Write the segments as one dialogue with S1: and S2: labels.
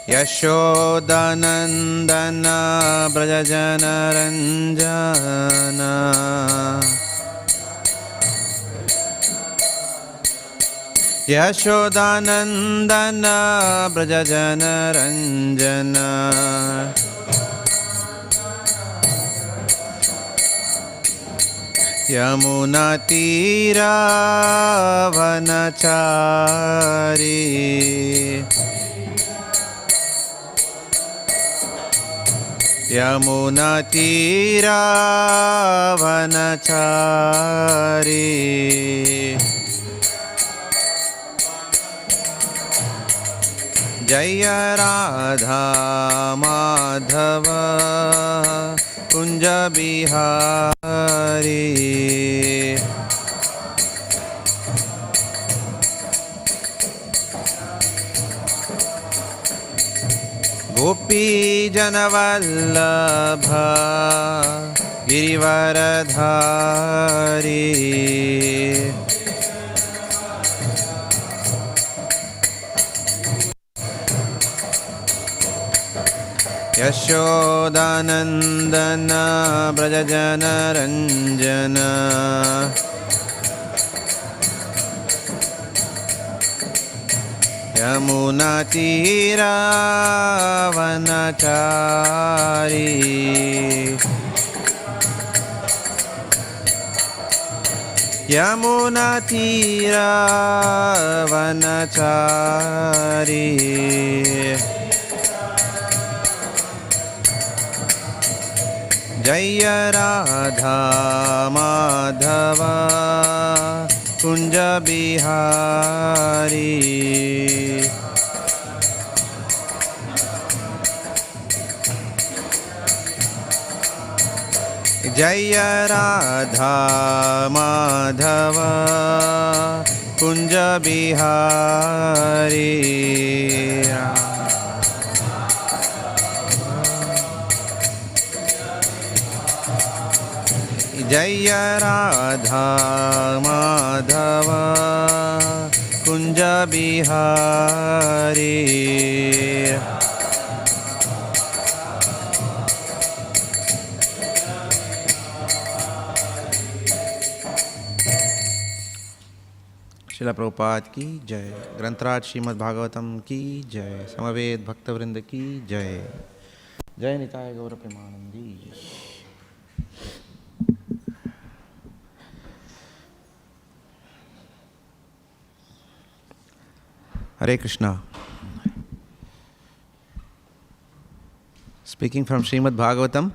S1: Yashodanandana Brajajanaranjana Yashodanandana Brajajanaranjana Yamunatira Vanachari Yamunatira Vanachari Jaya Radha Madhava Kunja Bihari Gopi Janavallabha Girivaradhari Yashodanandana Brajajanaranjana Yamunatira Vanachari Yamunatira Vanachari Jaya Radha Madhava Kunja Bihari Jaya Radha Madhava Kunja Bihari Jaya Radha Madhava Kunja Bihari Srila Prabhupada ki jai, Grantraj Śrīmad Bhāgavatam ki jai, Samaved Bhaktivedanta ki jai, Jai Nitai Gaura Premanandi. Hare Krishna. Speaking from Śrīmad Bhāgavatam,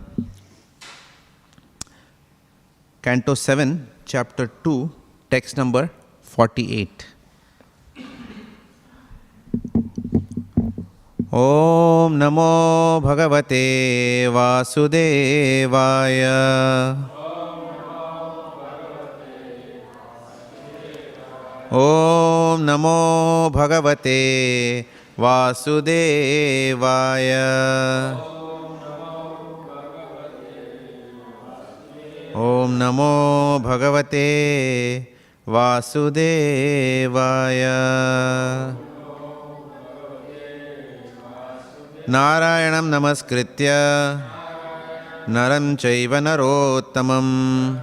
S1: Canto 7, Chapter 2, Text number 48. Om Namo Bhagavate Vasudevaya. Om Namo Bhagavate Vasudevaya. Om Namo Bhagavate Vasudevaya. Narayanam Namaskritya Naram Chaiva Narottamam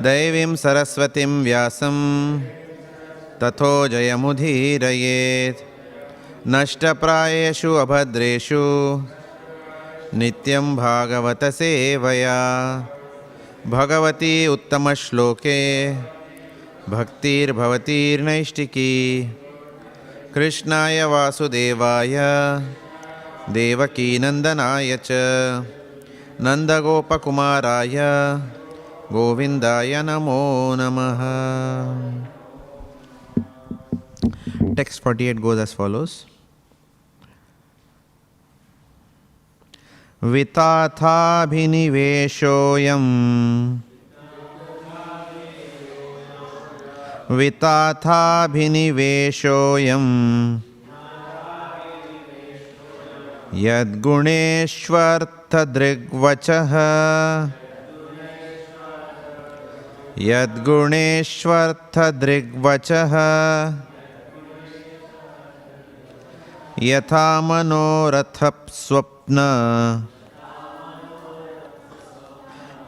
S1: Daivim Saraswatim Vyasam Tato Jayamudhirayet Nashtaprayeshu Abhadreshu Nityam Bhagavata Sevaya Bhagavati Uttama Shloke Bhaktir Bhavatir Naishtiki Krishnaya Vasudevaya Devaki Nandanaya Cha Nandagopa Kumaraya Govindaya Namo Namaha. Text 48 goes as follows. Vitatha bhiniveshoyam Vitatha bhiniveshoyam Yadguneshwartha drigvachaha Yadguneshwartha drigvachaha Yatha manoratha swapna.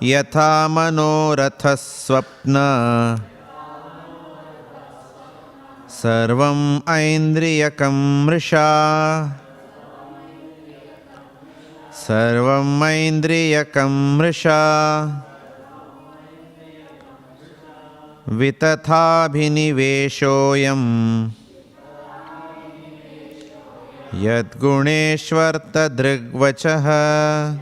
S1: Yatha manoratha swapna. Sarvam aindriyakam mrisha. Sarvam aindriyakam mrisha. Vitathabhiniveshoyam. Yadguneshvarta drigvachaha.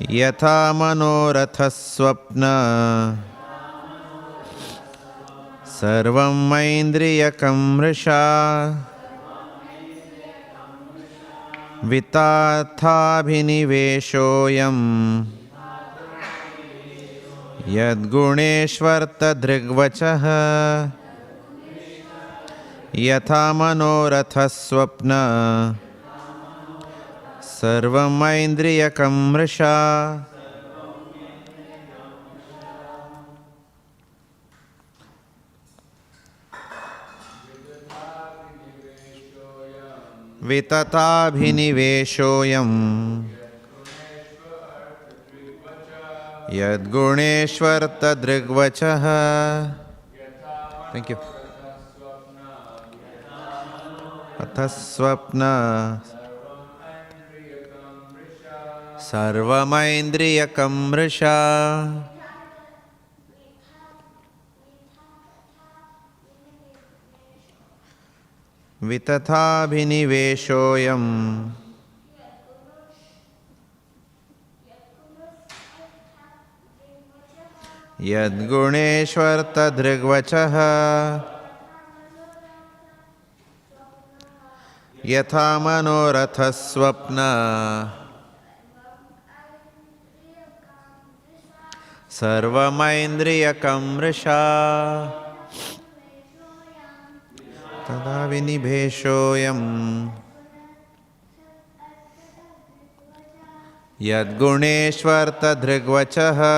S1: Yatha manoratha swapna. Sarvam aindriyakam mrisha. Vitathabhiniveshoyam. Yadguneshvarta drigvachaha. Yatha manoratha swapna. Sarvam aindriyakam mrisha. Vitathabhiniveshoyam. Yadguneshvarta drigvachaha. Thank you. Athaswapna. Sarvamaindriyakam mrisha. Vitathabhiniveshoyam. Yadguneshvarta drigvachaha. Yatha manoratha swapna. Sarvamaindriyakam mrisha. Tada vinibheshoyam. Yadguneshvarta drigvachaha.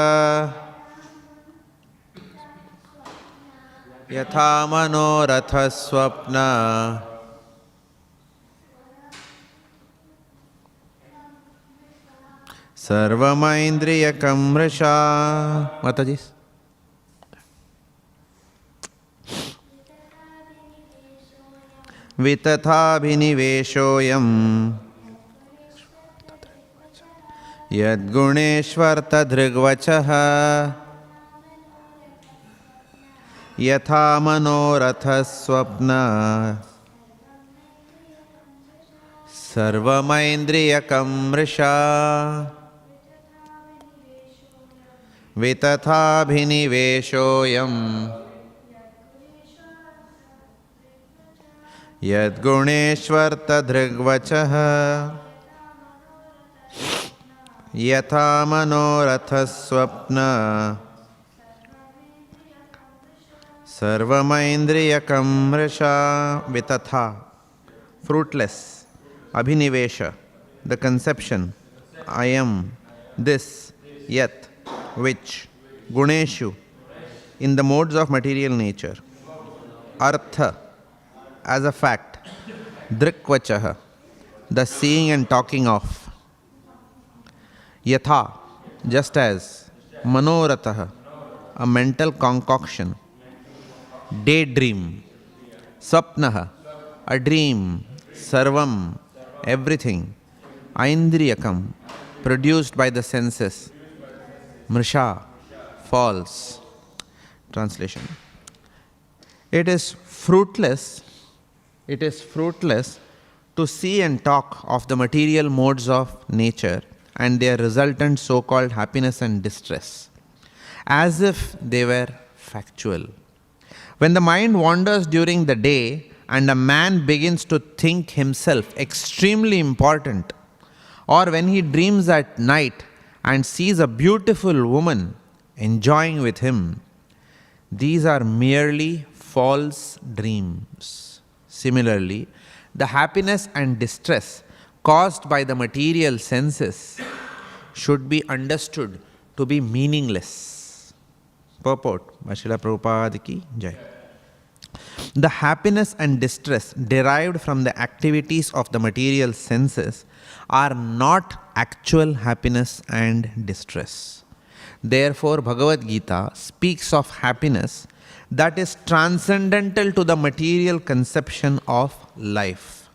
S1: Yatha manoratha swapna. Sarvamaindriyakam mrisha. Mataji. Vitathabhiniveshoyam. Yadguneshvarta drigvachaha. Yatha manoratha swapna. Sarvamaindriyakam mrisha. Vitathabhiniveshoyam. Yadguneshvarta drigvachaha. Yatha manoratha swapna. Sarvamaindriyakam mrisha. Vitatha, fruitless. Abhinivesha, the conception. I am this, yet, which. Guneshu, in the modes of material nature. Artha, as a fact. Drikvachaha, the seeing and talking of. Yatha, just as. Manoratha, a mental concoction. Daydream. Swapnaha, a dream. Sarvam, everything. Aindriyakam, produced by the senses. Mrisha, false. Translation. It is fruitless to see and talk of the material modes of nature and their resultant so-called happiness and distress, as if they were factual. When the mind wanders during the day and a man begins to think himself extremely important, or when he dreams at night and sees a beautiful woman enjoying with him, these are merely false dreams. Similarly, the happiness and distress caused by the material senses should be understood to be meaningless. Purport by Srila Prabhupada ki Jai. The happiness and distress derived from the activities of the material senses are not actual happiness and distress. Therefore, Bhagavad Gita speaks of happiness that is transcendental to the material conception of life.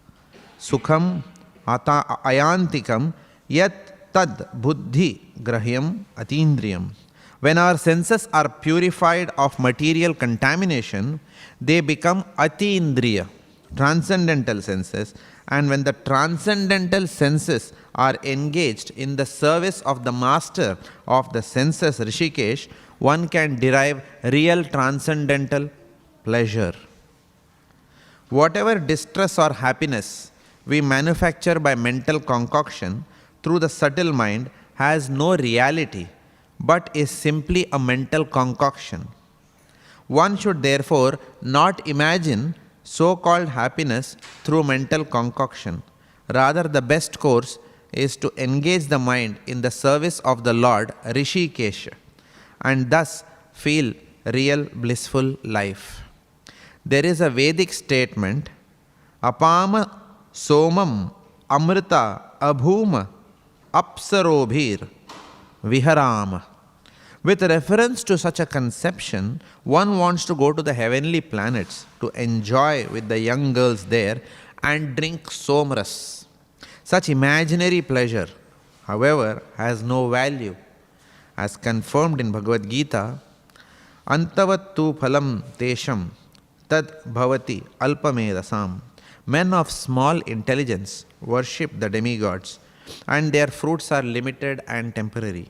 S1: Sukham ayantikam yat tad buddhi grahyam atindriyam. When our senses are purified of material contamination, they become atindriya, transcendental senses, and when the transcendental senses are engaged in the service of the master of the senses, Rishikesh, one can derive real transcendental pleasure. Whatever distress or happiness we manufacture by mental concoction through the subtle mind has no reality, but is simply a mental concoction. One should therefore not imagine so-called happiness through mental concoction. Rather, the best course is to engage the mind in the service of the Lord Rishikesh and thus feel real blissful life. There is a Vedic statement, Apama somam amrita abhuma apsarobhir viharam. With reference to such a conception, one wants to go to the heavenly planets to enjoy with the young girls there and drink somras. Such imaginary pleasure, however, has no value. As confirmed in Bhagavad Gita, Antavattu phalam tesham tad bhavati alpamedasam. Men of small intelligence worship the demigods, and their fruits are limited and temporary.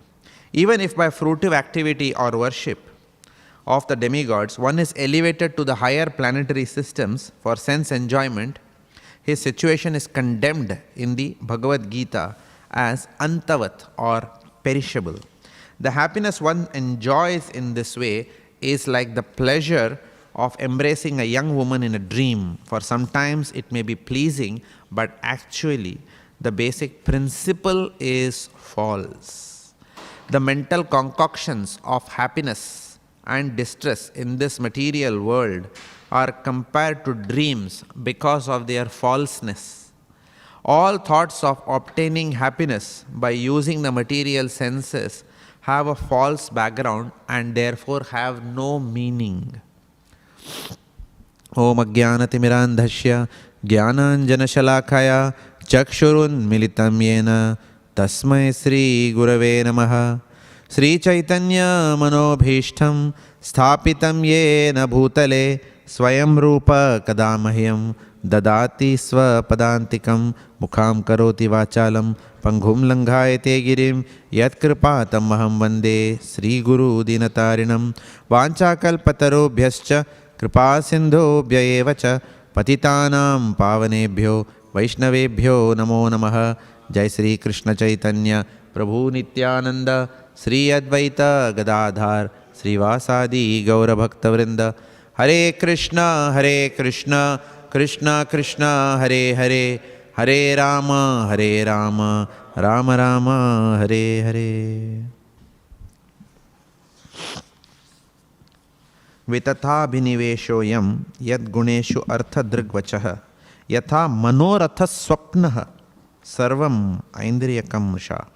S1: Even if by fruitive activity or worship of the demigods, one is elevated to the higher planetary systems for sense enjoyment, his situation is condemned in the Bhagavad Gita as antavat or perishable. The happiness one enjoys in this way is like the pleasure of embracing a young woman in a dream, for sometimes it may be pleasing, but actually the basic principle is false. The mental concoctions of happiness and distress in this material world are compared to dreams because of their falseness. All thoughts of obtaining happiness by using the material senses have a false background and therefore have no meaning. Om Ajnanatimirandhasya Jnananjanashalakaya Chakshurun Militam Yena Tasmai Sri Gurave Namaha. Sri Chaitanya Manobhishtam Sthapitam Yena Bhutale Swayam Rupa Kadamahyam Dadati Swapadantikam Mukham Karoti Vachalam Panghum Langhayate Girim Yat Kripatam Maham Vande Sri Guru Dinatarinam Vanchakalpatarobhyascha Kripa Sindhobhya evacha Patitanam Pavanebhyo Vaishnavebhyo Namo Namaha. Jai Sri Krishna Chaitanya Prabhu Nityananda Sri Advaita Gadadhar Srivasadi Gaura Bhakta Vrinda. Hare Krishna Krishna Krishna Hare Hare Hare Rama Rama Rama Hare Hare. Vitatha bhiniveshoyam yad guneshu artha drigvachah yatha manoratha swapnah sarvam aindriyakam mrisha.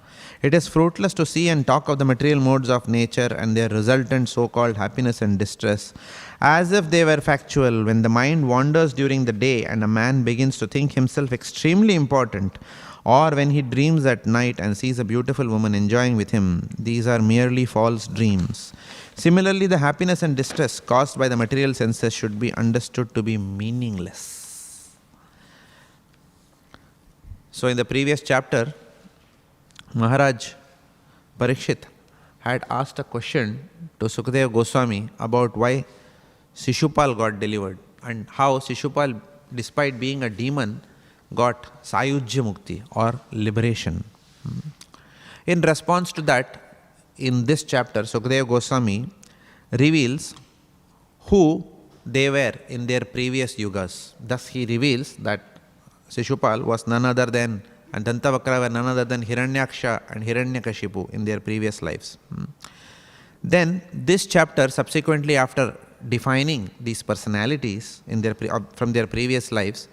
S1: It is fruitless to see and talk of the material modes of nature and their resultant so-called happiness and distress as if they were factual. When the mind wanders during the day and a man begins to think himself extremely important, or when he dreams at night and sees a beautiful woman enjoying with him, these are merely false dreams. Similarly, the happiness and distress caused by the material senses should be understood to be meaningless. So in the previous chapter, Maharaj Parikshit had asked a question to Sukadeva Goswami about why Shishupal got delivered and how Shishupal, despite being a demon, got Sayujya Mukti or liberation. In response to that, in this chapter, Sukadeva Goswami reveals who they were in their previous yugas. Thus he reveals that Shishupal was none other than, and Dantavakra were none other than Hiranyaksha and Hiranyakashipu in their previous lives. Then this chapter, subsequently after defining these personalities in their from their previous lives,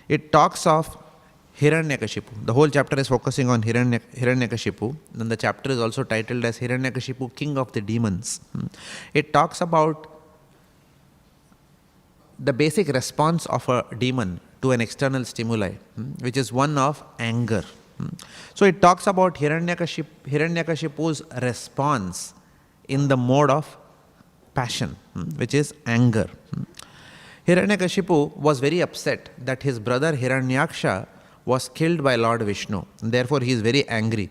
S1: it talks of Hiranyakashipu. The whole chapter is focusing on Hiranyakashipu. Then the chapter is also titled as Hiranyakashipu, King of the Demons. It talks about the basic response of a demon to an external stimuli, which is one of anger. So it talks about Hiranyakashipu's response in the mode of passion, which is anger. Hiranyakashipu was very upset that his brother Hiranyaksha was killed by Lord Vishnu. Therefore, he is very angry.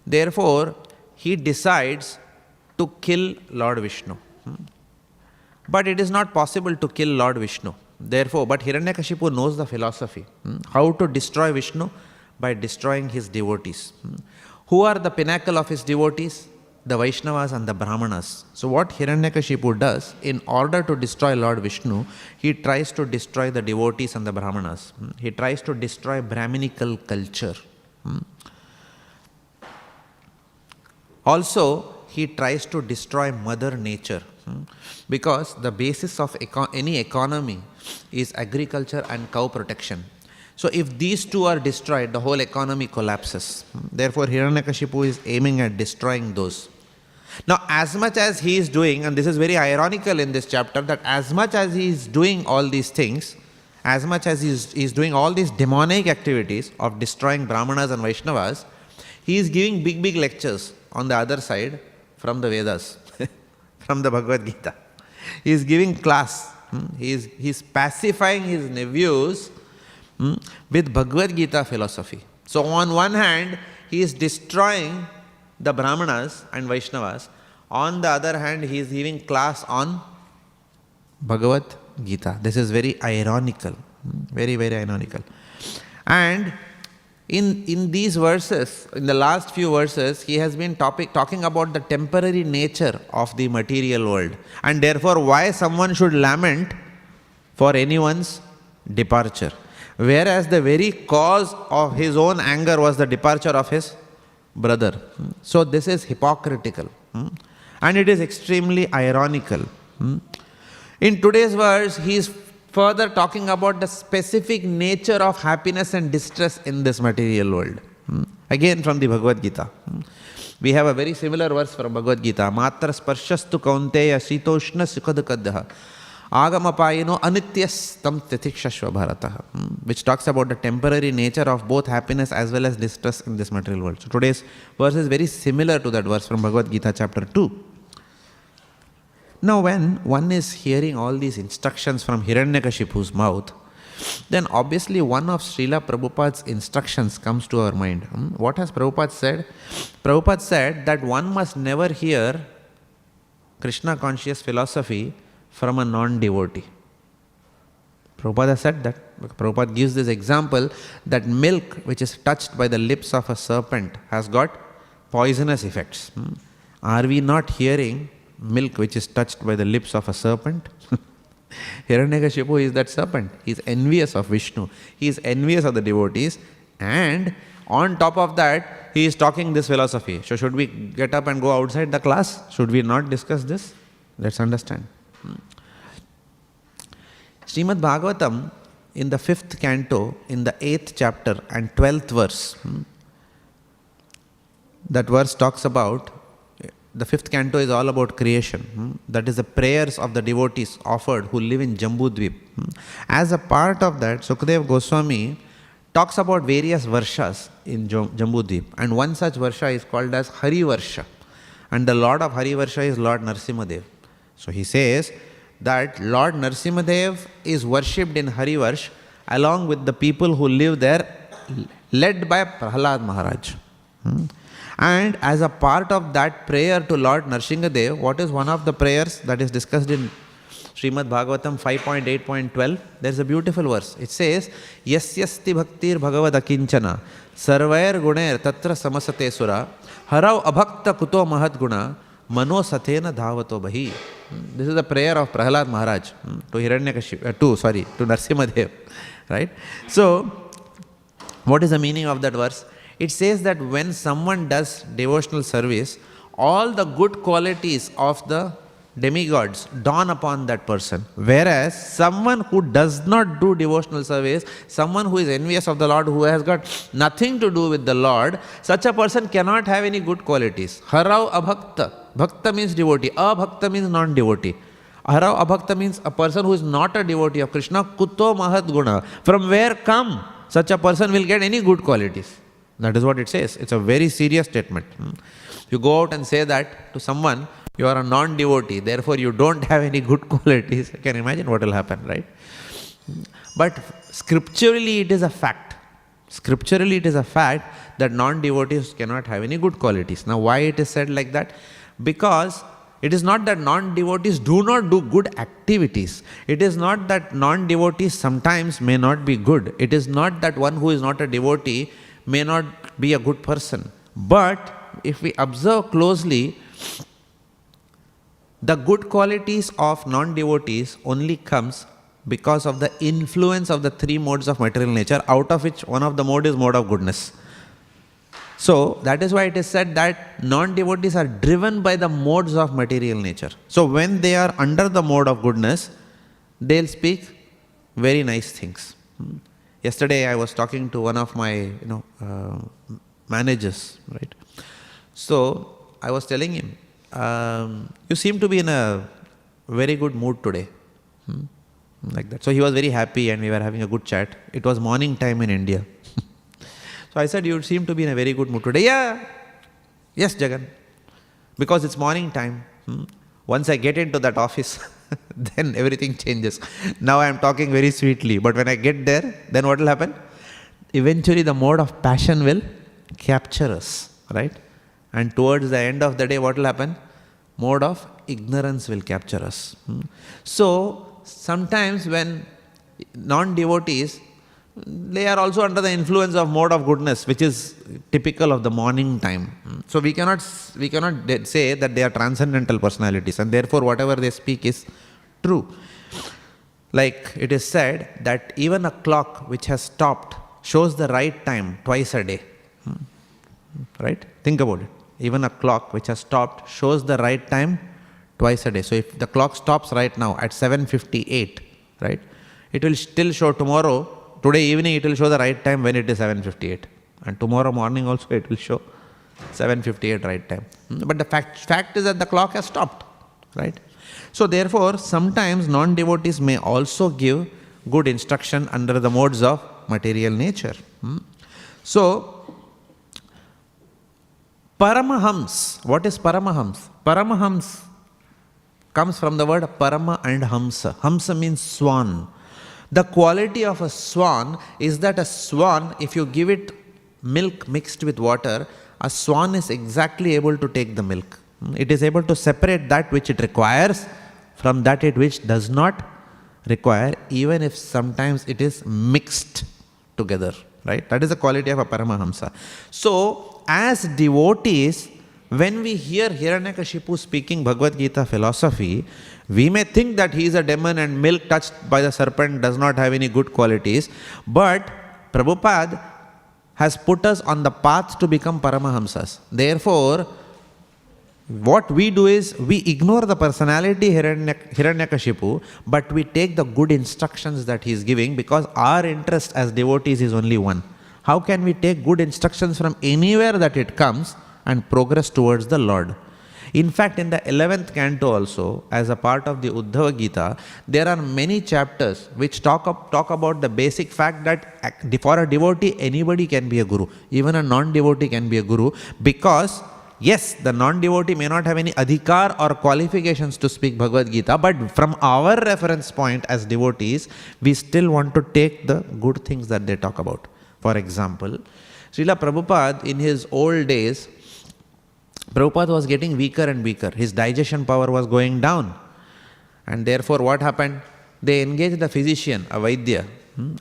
S1: Therefore, he decides to kill Lord Vishnu. But it is not possible to kill Lord Vishnu. Therefore, but Hiranyakashipu knows the philosophy. How to destroy Vishnu? By destroying his devotees. Who are the pinnacle of his devotees? The Vaishnavas and the Brahmanas. So what Hiranyakashipu does, in order to destroy Lord Vishnu, he tries to destroy the devotees and the Brahmanas. He tries to destroy Brahminical culture. Also, he tries to destroy Mother Nature. Because the basis of any economy is agriculture and cow protection. So if these two are destroyed, the whole economy collapses. Therefore, Hiranyakashipu is aiming at destroying those. Now, as much as he is doing, and this is very ironical in this chapter, that as much as he is doing all these things, as much as he is doing all these demonic activities of destroying Brahmanas and Vaishnavas, he is giving big lectures on the other side from the Vedas, from the Bhagavad Gita. He is giving class. He is pacifying his nephews with Bhagavad Gita philosophy. So on one hand, he is destroying the Brahmanas and Vaishnavas. On the other hand, he is giving class on Bhagavad Gita. This is very ironical. Very, very ironical. And in these verses, in the last few verses, he has been talking about the temporary nature of the material world. And therefore, why someone should lament for anyone's departure. Whereas the very cause of his own anger was the departure of his brother. So this is hypocritical. And it is extremely ironical. In today's verse, he is further talking about the specific nature of happiness and distress in this material world. Again from the Bhagavad Gita. We have a very similar verse from Bhagavad Gita. Matra sparshastu kaunteya sitoshna sukadakadha agamapayino anityas tam titikshashva bharata, which talks about the temporary nature of both happiness as well as distress in this material world. So today's verse is very similar to that verse from Bhagavad Gita chapter 2. Now when one is hearing all these instructions from Hiranyakashipu's mouth, then obviously one of Srila Prabhupada's instructions comes to our mind. What has Prabhupada said? Prabhupada said that one must never hear Krishna conscious philosophy from a non-devotee. Prabhupada said that. Prabhupada gives this example that milk which is touched by the lips of a serpent has got poisonous effects. Are we not hearing milk which is touched by the lips of a serpent? Hiranyakashipu is that serpent. He is envious of Vishnu. He is envious of the devotees, and on top of that, he is talking this philosophy. So should we get up and go outside the class? Should we not discuss this? Let's understand. Śrīmad Bhāgavatam in the 5th canto, in the 8th chapter and 12th verse, that verse talks about, the 5th canto is all about creation. That is the prayers of the devotees offered who live in Jambudvip. As a part of that, Sukadeva Goswami talks about various varshas in Jambudvip, and one such varsha is called as Hari Varsha, and the Lord of Hari Varsha is Lord Narsimadev. So he says that Lord Narsimadev is worshipped in Hari Varsh along with the people who live there, led by Prahlad Maharaj. And as a part of that prayer to Lord Narsingadev, what is one of the prayers that is discussed in Śrīmad Bhāgavatam 5.8.12? There is a beautiful verse. It says, Yasyasti bhaktir bhagavad akinchana sarvair gunair tatra samasate sura harau abhakta kuto mahad guna mano sathena dhavato bahi. This is the prayer of Prahlad Maharaj to to Narsimadev. Right? So, what is the meaning of that verse? It says that when someone does devotional service, all the good qualities of the demigods dawn upon that person. Whereas someone who does not do devotional service, someone who is envious of the Lord, who has got nothing to do with the Lord, such a person cannot have any good qualities. Harav abhakta. Bhakta means devotee. Abhakta means non-devotee. Harav abhakta means a person who is not a devotee of Krishna. Kuto mahat guna. From where come such a person will get any good qualities? That is what it says. It's a very serious statement. You go out and say that to someone, you are a non-devotee, therefore you don't have any good qualities. You can imagine what will happen, right? But scripturally it is a fact. Scripturally it is a fact that non-devotees cannot have any good qualities. Now why it is said like that? Because it is not that non-devotees do not do good activities. It is not that non-devotees sometimes may not be good. It is not that one who is not a devotee may not be a good person. But if we observe closely, the good qualities of non-devotees only comes because of the influence of the three modes of material nature, out of which one of the mode is mode of goodness. So that is why it is said that non-devotees are driven by the modes of material nature. So when they are under the mode of goodness, they'll speak very nice things. Yesterday I was talking to one of my managers, right? So I was telling him, you seem to be in a very good mood today. Like that. So he was very happy and we were having a good chat. It was morning time in India. So I said, you seem to be in a very good mood today. Yeah. Yes, Jagan. Because it's morning time. Once I get into that office, then everything changes. Now I am talking very sweetly. But when I get there, then what will happen? Eventually the mode of passion will capture us. Right? And towards the end of the day, what will happen? Mode of ignorance will capture us. So, sometimes when non-devotees, they are also under the influence of mode of goodness, which is typical of the morning time. So, we cannot say that they are transcendental personalities, and therefore whatever they speak is true. Like it is said that even a clock which has stopped shows the right time twice a day. Right? Think about it. Even a clock which has stopped shows the right time twice a day. So if the clock stops right now at 7:58, right, it will still show tomorrow, today evening it will show the right time when it is 7:58. And tomorrow morning also it will show 7:58 right time. But the fact is that the clock has stopped, right? So therefore, sometimes non-devotees may also give good instruction under the modes of material nature. So, Paramahams. What is Paramahams? Paramahams comes from the word Parama and Hamsa. Hamsa means swan. The quality of a swan is that a swan, if you give it milk mixed with water, a swan is exactly able to take the milk. It is able to separate that which it requires from that which does not require, even if sometimes it is mixed together. Right? That is the quality of a Paramahamsa. So, as devotees, when we hear Hiranyakashipu speaking Bhagavad Gita philosophy, we may think that he is a demon and milk touched by the serpent does not have any good qualities. But Prabhupada has put us on the path to become Paramahamsas. Therefore, what we do is we ignore the personality Hiranyakashipu, but we take the good instructions that he is giving, because our interest as devotees is only one. How can we take good instructions from anywhere that it comes and progress towards the Lord? In fact, in the 11th canto also, as a part of the Uddhava Gita, there are many chapters which talk about the basic fact that for a devotee, anybody can be a guru. Even a non-devotee can be a guru, because yes, the non-devotee may not have any adhikar or qualifications to speak Bhagavad Gita, but from our reference point as devotees, we still want to take the good things that they talk about. For example, Srila Prabhupada, in his old days, Prabhupada was getting weaker and weaker. His digestion power was going down. And therefore what happened? They engaged the physician, a Vaidya.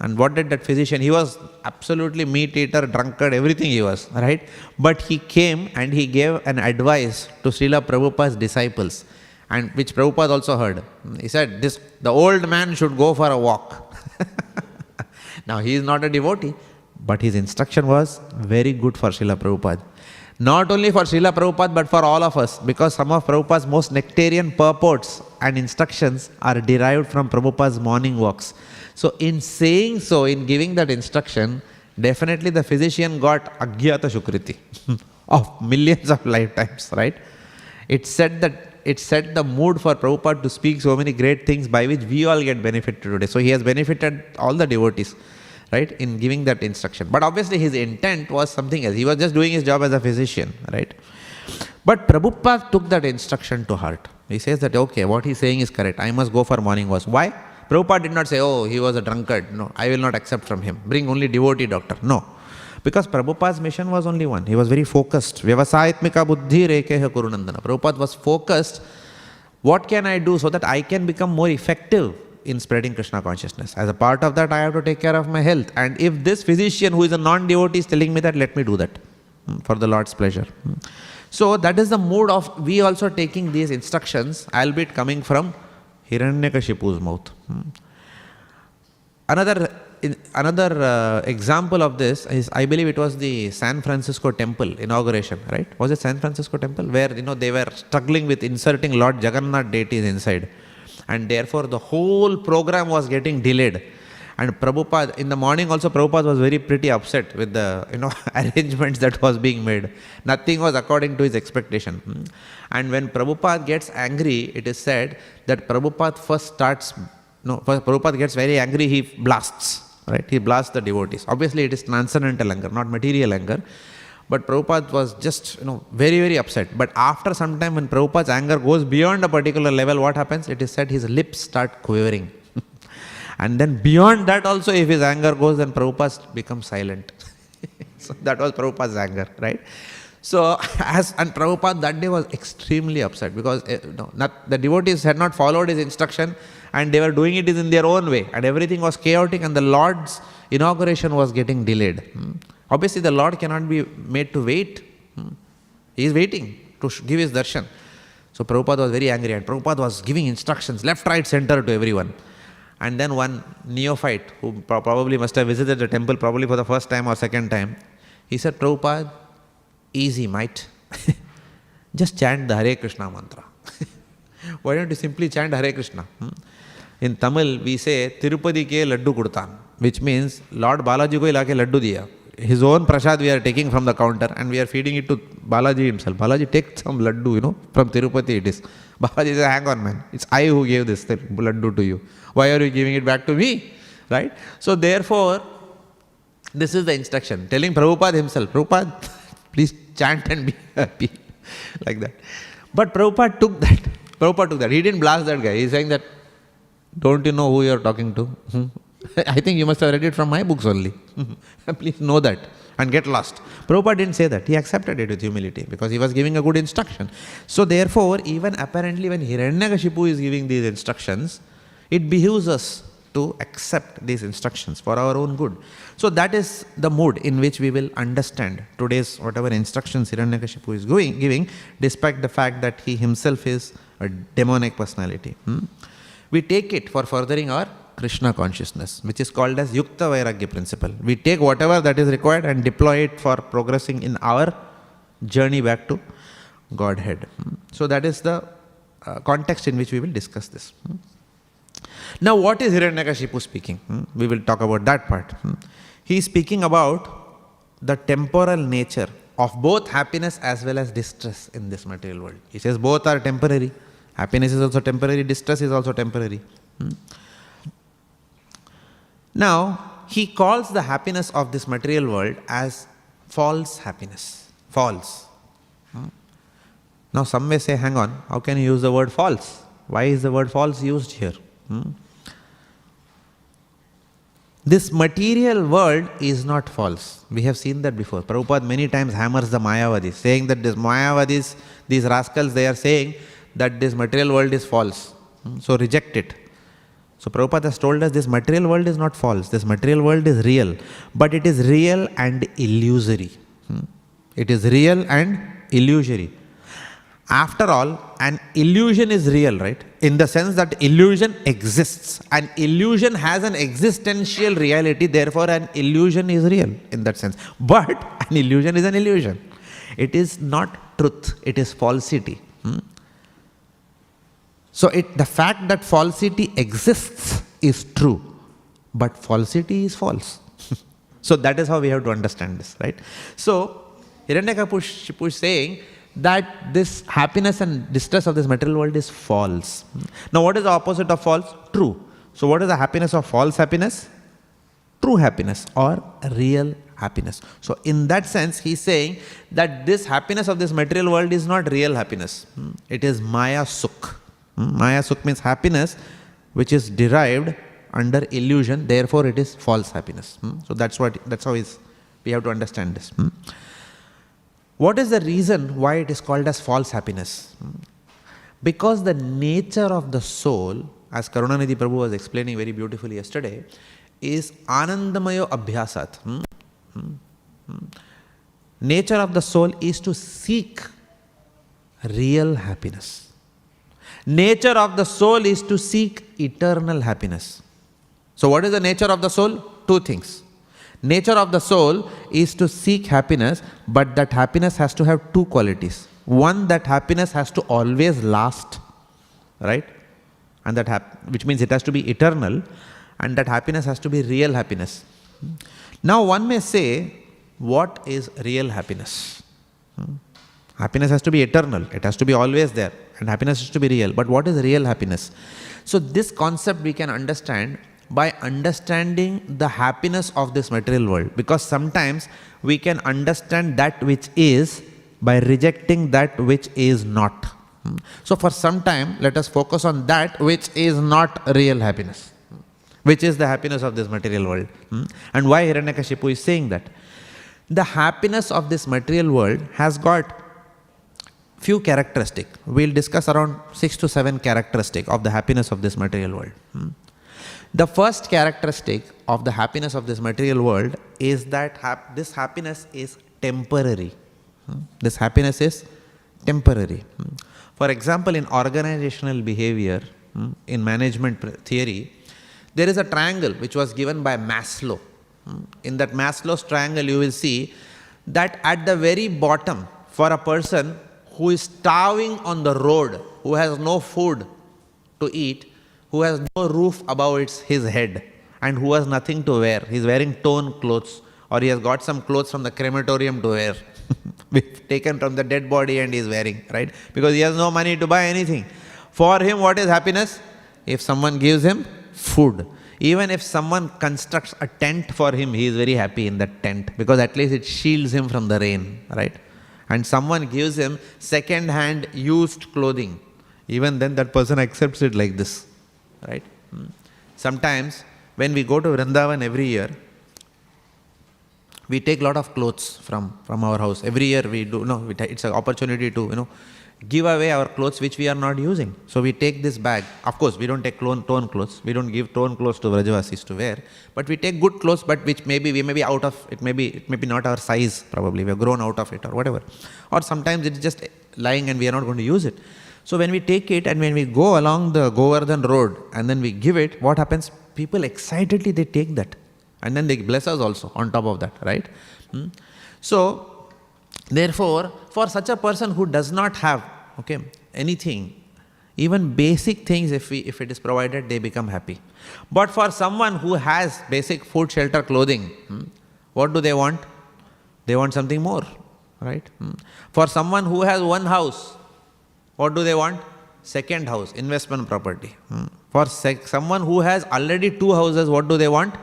S1: And what did that physician? He was absolutely meat eater, drunkard, everything he was, right? But he came and he gave an advice to Srila Prabhupada's disciples, and which Prabhupada also heard. He said, the old man should go for a walk. Now he is not a devotee, but his instruction was very good for Srila Prabhupada. Not only for Srila Prabhupada, but for all of us, because some of Prabhupada's most nectarian purports and instructions are derived from Prabhupada's morning walks. So in saying so, in giving that instruction, definitely the physician got Agyata Shukriti of millions of lifetimes, right? It set the mood for Prabhupada to speak so many great things by which we all get benefited today. So he has benefited all the devotees, right, in giving that instruction. But obviously his intent was something else. He was just doing his job as a physician, right? But Prabhupada took that instruction to heart. He says that, okay, what he's saying is correct. I must go for morning walks. Why? Prabhupada did not say, oh, he was a drunkard. No, I will not accept from him. Bring only devotee doctor. No. Because Prabhupada's mission was only one. He was very focused. Vyavasayatmika buddhi rekeha kurunandana. Prabhupada was focused. What can I do so that I can become more effective in spreading Krishna consciousness? As a part of that, I have to take care of my health. And if this physician who is a non-devotee is telling me that, let me do that for the Lord's pleasure. So that is the mood of we also taking these instructions, albeit coming from Hiranyakashipu's mouth. Another example of this is, I believe it was the San Francisco temple inauguration, right? Was it San Francisco temple? Where, they were struggling with inserting Lord Jagannath deities inside. And therefore the whole program was getting delayed. And Prabhupada, in the morning also, Prabhupada was very pretty upset with the arrangements that was being made. Nothing was according to his expectation. And when Prabhupada gets angry, it is said that Prabhupada first Prabhupada gets very angry, he blasts, right? He blasts the devotees. Obviously it is transcendental anger, not material anger. But Prabhupada was just, very, very upset. But after some time, when Prabhupada's anger goes beyond a particular level, what happens? It is said his lips start quivering. And then beyond that also, if his anger goes, then Prabhupada becomes silent. So that was Prabhupada's anger, right? So, and Prabhupada that day was extremely upset because the devotees had not followed his instruction and they were doing it in their own way. And everything was chaotic and the Lord's inauguration was getting delayed. Obviously, the Lord cannot be made to wait. He is waiting to give his darshan. So Prabhupada was very angry and Prabhupada was giving instructions left, right, center to everyone. And then one neophyte who probably must have visited the temple probably for the first time or second time, he said, Prabhupada, easy mate, just chant the Hare Krishna mantra. Why don't you simply chant Hare Krishna? In Tamil, we say, Tirupati ke laddu kudtan, which means Lord Balaji ko ilake laddu diya. His own prasad we are taking from the counter and we are feeding it to Balaji himself. Balaji, take some laddu, from Tirupati it is. Balaji says, hang on man, it's I who gave this laddu to you. Why are you giving it back to me? Right? So therefore, this is the instruction. Telling Prabhupada himself, Prabhupada, please chant and be happy. Like that. But Prabhupada took that. He didn't blast that guy. He's saying that, don't you know who you are talking to? I think you must have read it from my books only. Please know that and get lost. Prabhupada didn't say that. He accepted it with humility because he was giving a good instruction. So therefore, even apparently when Hiranyakashipu is giving these instructions, it behooves us to accept these instructions for our own good. So that is the mood in which we will understand today's whatever instructions Hiranyakashipu is giving, despite the fact that he himself is a demonic personality. We take it for furthering our Krishna consciousness, which is called as Yukta Vairagya principle. We take whatever that is required and deploy it for progressing in our journey back to Godhead. So that is the context in which we will discuss this. Now what is Hiranyakashipu speaking? We will talk about that part. He is speaking about the temporal nature of both happiness as well as distress in this material world. He says both are temporary. Happiness is also temporary, distress is also temporary. Now, he calls the happiness of this material world as false happiness. False. Now, some may say, hang on, how can you use the word false? Why is the word false used here? This material world is not false. We have seen that before. Prabhupada many times hammers the Mayavadis, saying that this Mayavadis, these rascals, they are saying that this material world is false. So reject it. So Prabhupada has told us this material world is not false. This material world is real. But it is real and illusory. It is real and illusory. After all, an illusion is real, right? In the sense that illusion exists. An illusion has an existential reality, therefore an illusion is real in that sense. But an illusion is an illusion. It is not truth, it is falsity. So the fact that falsity exists is true, but falsity is false. So that is how we have to understand this, right? So Hiranyakashipu is saying that this happiness and distress of this material world is false. Now what is the opposite of false? True. So what is the happiness of false happiness? True happiness or real happiness. So in that sense, he is saying that this happiness of this material world is not real happiness. It is Maya Sukh. Maya Sukh means happiness which is derived under illusion, therefore it is false happiness. So that's how we have to understand this. What is the reason why it is called as false happiness? Because the nature of the soul, as Karunanidhi Prabhu was explaining very beautifully yesterday, is Anandamayo Abhyasat. Nature of the soul is to seek real happiness. Nature of the soul is to seek eternal happiness. So what is the nature of the soul? Two things. Nature of the soul is to seek happiness, but that happiness has to have two qualities. One, that happiness has to always last, right? And which means it has to be eternal, and that happiness has to be real happiness. Now one may say, what is real happiness? Happiness has to be eternal, it has to be always there, and happiness has to be real. But what is real happiness? So this concept we can understand by understanding the happiness of this material world, because sometimes we can understand that which is by rejecting that which is not. So for some time, let us focus on that which is not real happiness, which is the happiness of this material world. And why Hiranyakashipu is saying that? The happiness of this material world has got few characteristics. We'll discuss around 6 to 7 characteristics of the happiness of this material world. The first characteristic of the happiness of this material world is that this happiness is temporary. This happiness is temporary. For example, in organizational behavior, in management theory, there is a triangle which was given by Maslow. In that Maslow's triangle, you will see that at the very bottom, for a person who is starving on the road, who has no food to eat, who has no roof above his head, and who has nothing to wear. He is wearing torn clothes, or he has got some clothes from the crematorium to wear, taken from the dead body and he is wearing, right? Because he has no money to buy anything. For him, what is happiness? If someone gives him food. Even if someone constructs a tent for him, he is very happy in that tent, because at least it shields him from the rain, right? And someone gives him second-hand used clothing. Even then that person accepts it like this, right? Sometimes when we go to Vrindavan every year, we take a lot of clothes from our house. Every year we do, it's an opportunity to, give away our clothes which we are not using. So we take this bag. Of course, we don't take torn clothes. We don't give torn clothes to Vrajavasis to wear. But we take good clothes, but which we may be out of, it may be not our size probably. We have grown out of it or whatever. Or sometimes it's just lying and we are not going to use it. So when we take it and when we go along the Govardhan road and then we give it, what happens? People excitedly, they take that. And then they bless us also on top of that, right? So, therefore, for such a person who does not have, anything, even basic things, if it is provided, they become happy. But for someone who has basic food, shelter, clothing, what do they want? They want something more, right? For someone who has one house, what do they want? Second house, investment property. For someone who has already 2 houses, what do they want?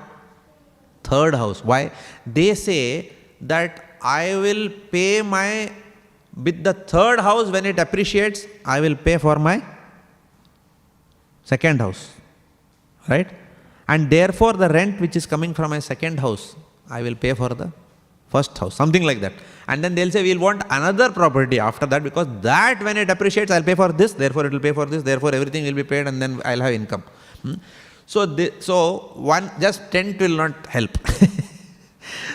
S1: Third house. Why? They say that I will pay with the third house when it appreciates, I will pay for my second house, right? And therefore the rent which is coming from my second house, I will pay for the first house, something like that. And then they'll say, we'll want another property after that, because that when it appreciates, I'll pay for this, therefore it will pay for this, therefore everything will be paid and then I'll have income. So just tent will not help.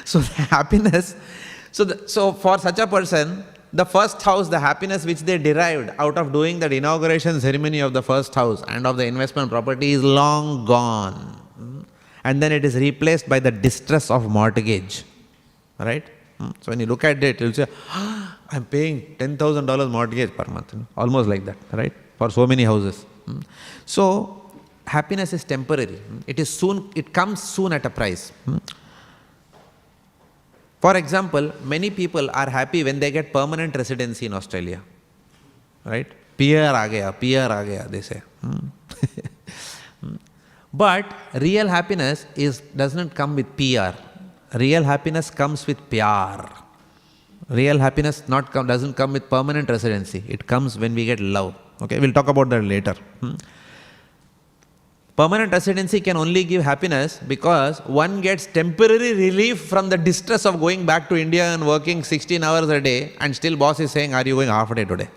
S1: So the happiness, so for such a person, the first house, the happiness which they derived out of doing that inauguration ceremony of the first house and of the investment property is long gone. And then it is replaced by the distress of mortgage, right? So when you look at it, you'll say, I'm paying $10,000 mortgage per month. Almost like that, right? For so many houses. So happiness is temporary. It comes soon at a price. For example, many people are happy when they get permanent residency in Australia. Right? PR aa gaya, they say. But real happiness doesn't come with PR. Real happiness comes with pyar. Real happiness doesn't come with permanent residency. It comes when we get love. Okay, we'll talk about that later. Permanent residency can only give happiness because one gets temporary relief from the distress of going back to India and working 16 hours a day, and still boss is saying, are you going half a day today?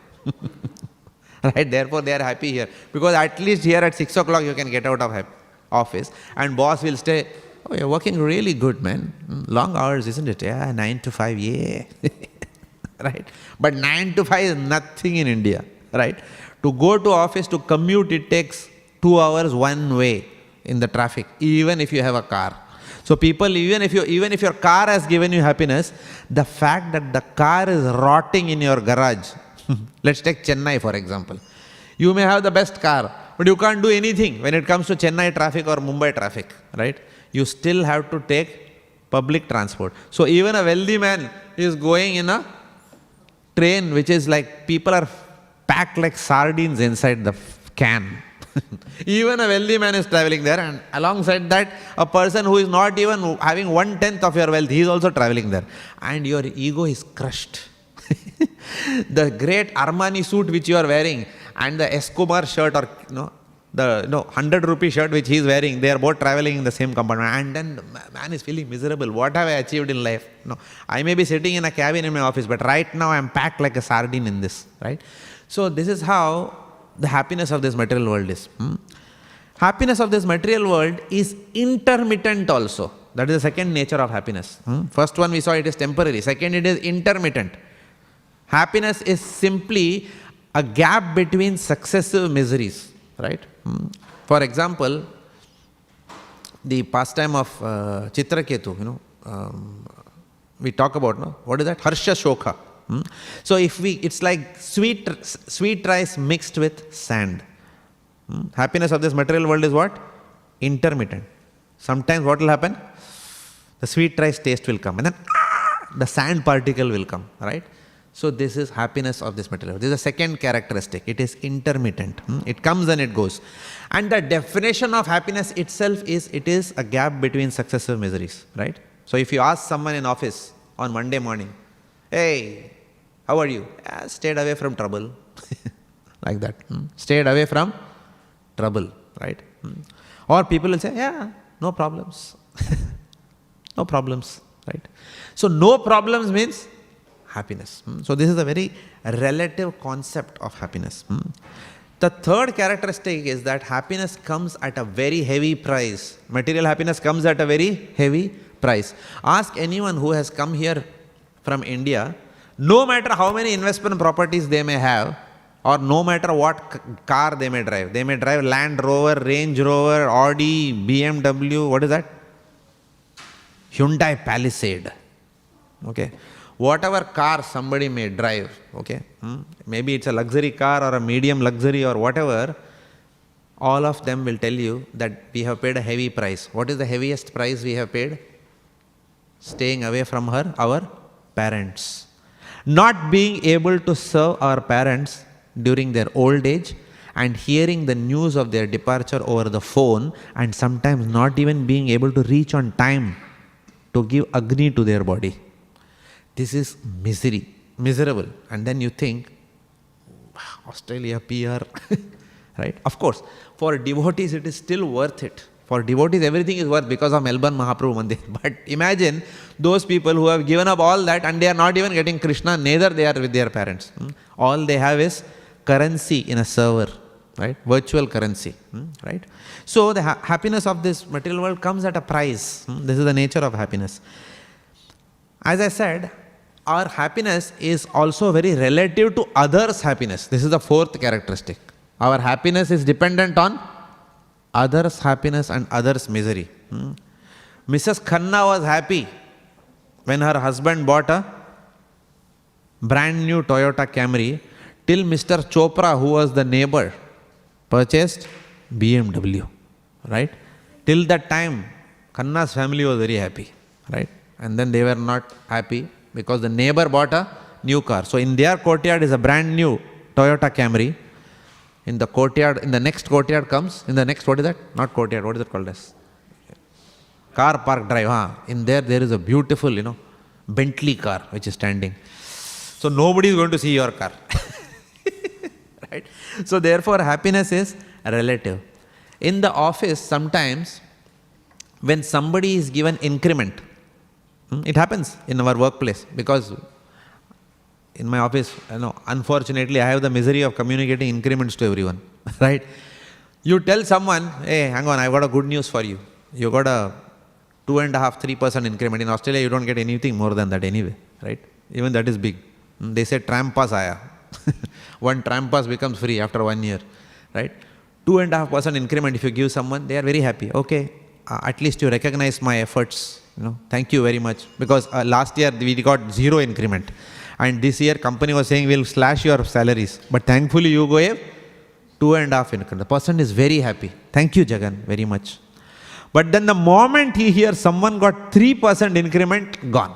S1: Right? Therefore they are happy here. Because at least here at 6 o'clock you can get out of office and boss will say, oh, you're working really good, man. Long hours, isn't it? Yeah, 9 to 5, yeah. Right? But 9 to 5 is nothing in India. Right? To go to office, to commute, it takes 2 hours one way in the traffic, even if you have a car. So people, even if your car has given you happiness, the fact that the car is rotting in your garage. Let's take Chennai for example. You may have the best car, but you can't do anything when it comes to Chennai traffic or Mumbai traffic, right? You still have to take public transport. So even a wealthy man is going in a train which is like people are packed like sardines inside the can. Even a wealthy man is traveling there, and alongside that, a person who is not even having 1/10 of your wealth, he is also traveling there. And your ego is crushed. The great Armani suit which you are wearing and the Escobar shirt or the 100 rupee shirt which he is wearing, they are both traveling in the same compartment. And then the man is feeling miserable. What have I achieved in life? No, I may be sitting in a cabin in my office, but right now I am packed like a sardine in this. Right? So this is how the happiness of this material world is. Happiness of this material world is intermittent also. That is the second nature of happiness. First one we saw, it is temporary. Second, it is intermittent. Happiness is simply a gap between successive miseries. Right? For example, the pastime of Chitraketu, we talk about, what is that? Harsha Shoka. So it's like sweet rice mixed with sand. Happiness of this material world is what? Intermittent. Sometimes what will happen? The sweet rice taste will come, and then the sand particle will come, right? So this is happiness of this material world. This is the second characteristic. It is intermittent. It comes and it goes. And the definition of happiness itself is, it is a gap between successive miseries, right? So if you ask someone in office on Monday morning, hey, how are you? Stayed away from trouble. Like that. Stayed away from trouble, right? Or people will say, yeah, no problems. No problems, right? So no problems means happiness. So this is a very relative concept of happiness. The third characteristic is that happiness comes at a very heavy price. Material happiness comes at a very heavy price. Ask anyone who has come here from India, no matter how many investment properties they may have, or no matter what car they may drive Land Rover, Range Rover, Audi, BMW, what is that? Hyundai Palisade. Okay. Whatever car somebody may drive, okay, maybe it's a luxury car or a medium luxury or whatever, all of them will tell you that we have paid a heavy price. What is the heaviest price we have paid? Staying away from our parents. Not being able to serve our parents during their old age, and hearing the news of their departure over the phone, and sometimes not even being able to reach on time to give Agni to their body. This is miserable. And then you think, Australia PR, right? Of course, for devotees it is still worth it. For devotees everything is worth because of Melbourne Mahaprabhu Mandir. But imagine those people who have given up all that and they are not even getting Krishna, neither they are with their parents. All they have is currency in a server, right? Virtual currency, right? So the happiness of this material world comes at a price. This is the nature of happiness. As I said, our happiness is also very relative to others' happiness. This is the fourth characteristic. Our happiness is dependent on others' happiness and others' misery. Mrs. Khanna was happy when her husband bought a brand new Toyota Camry, till Mr. Chopra, who was the neighbor, purchased BMW, right? Till that time, Khanna's family was very happy, right? And then they were not happy because the neighbor bought a new car. So in their courtyard is a brand new Toyota Camry. In the courtyard, in the next courtyard comes, in the next, what is that? Not courtyard, what is it called as? Car park drive. In there is a beautiful, Bentley car which is standing. So nobody is going to see your car. Right? So therefore happiness is relative. In the office, sometimes when somebody is given increment, it happens in our workplace, because in my office, unfortunately I have the misery of communicating increments to everyone. Right? You tell someone, hey, hang on, I've got a good news for you. You got a 2.5-3% increment. In Australia, you don't get anything more than that anyway. Right? Even that is big. They say tram pass aaya. One tram pass becomes free after 1 year. Right? 2.5% increment if you give someone, they are very happy. Okay, at least you recognize my efforts. Thank you very much. Because last year we got 0 increment. And this year company was saying we'll slash your salaries. But thankfully you gave 2.5 increment. The person is very happy. Thank you, Jagan, very much. But then the moment he hears someone got 3% increment, gone.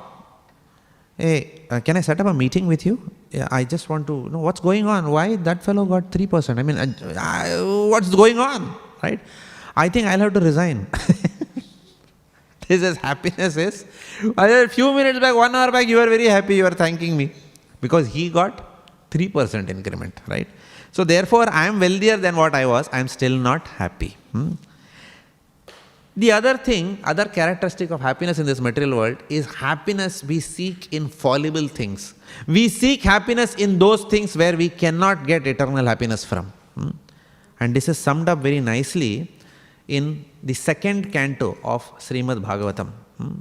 S1: Hey, can I set up a meeting with you? Yeah, I just want to know what's going on. Why that fellow got 3%? I mean, what's going on? Right? I think I'll have to resign. This is happiness is. A few minutes back, 1 hour back, you were very happy, you were thanking me. Because he got 3% increment, right? So therefore, I am wealthier than what I was, I am still not happy. The other thing, other characteristic of happiness in this material world is happiness we seek in fallible things. We seek happiness in those things where we cannot get eternal happiness from. And this is summed up very nicely in the second canto of Śrīmad Bhāgavatam,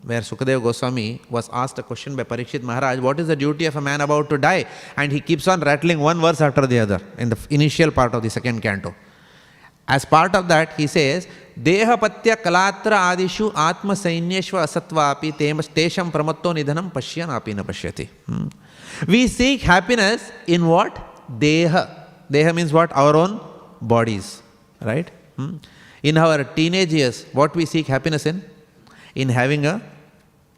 S1: where Sukadeva Goswami was asked a question by Parikshit Maharaj, what is the duty of a man about to die? And he keeps on rattling one verse after the other in the initial part of the second canto. As part of that, he says, Deha patya kalatra adishu atma sainyeshva asatvapi tesham pramatto nidhanam pashyan api na pashyati. We seek happiness in what? Deha. Deha means what? Our own bodies. Right? In our teenage years, what we seek happiness in? In having a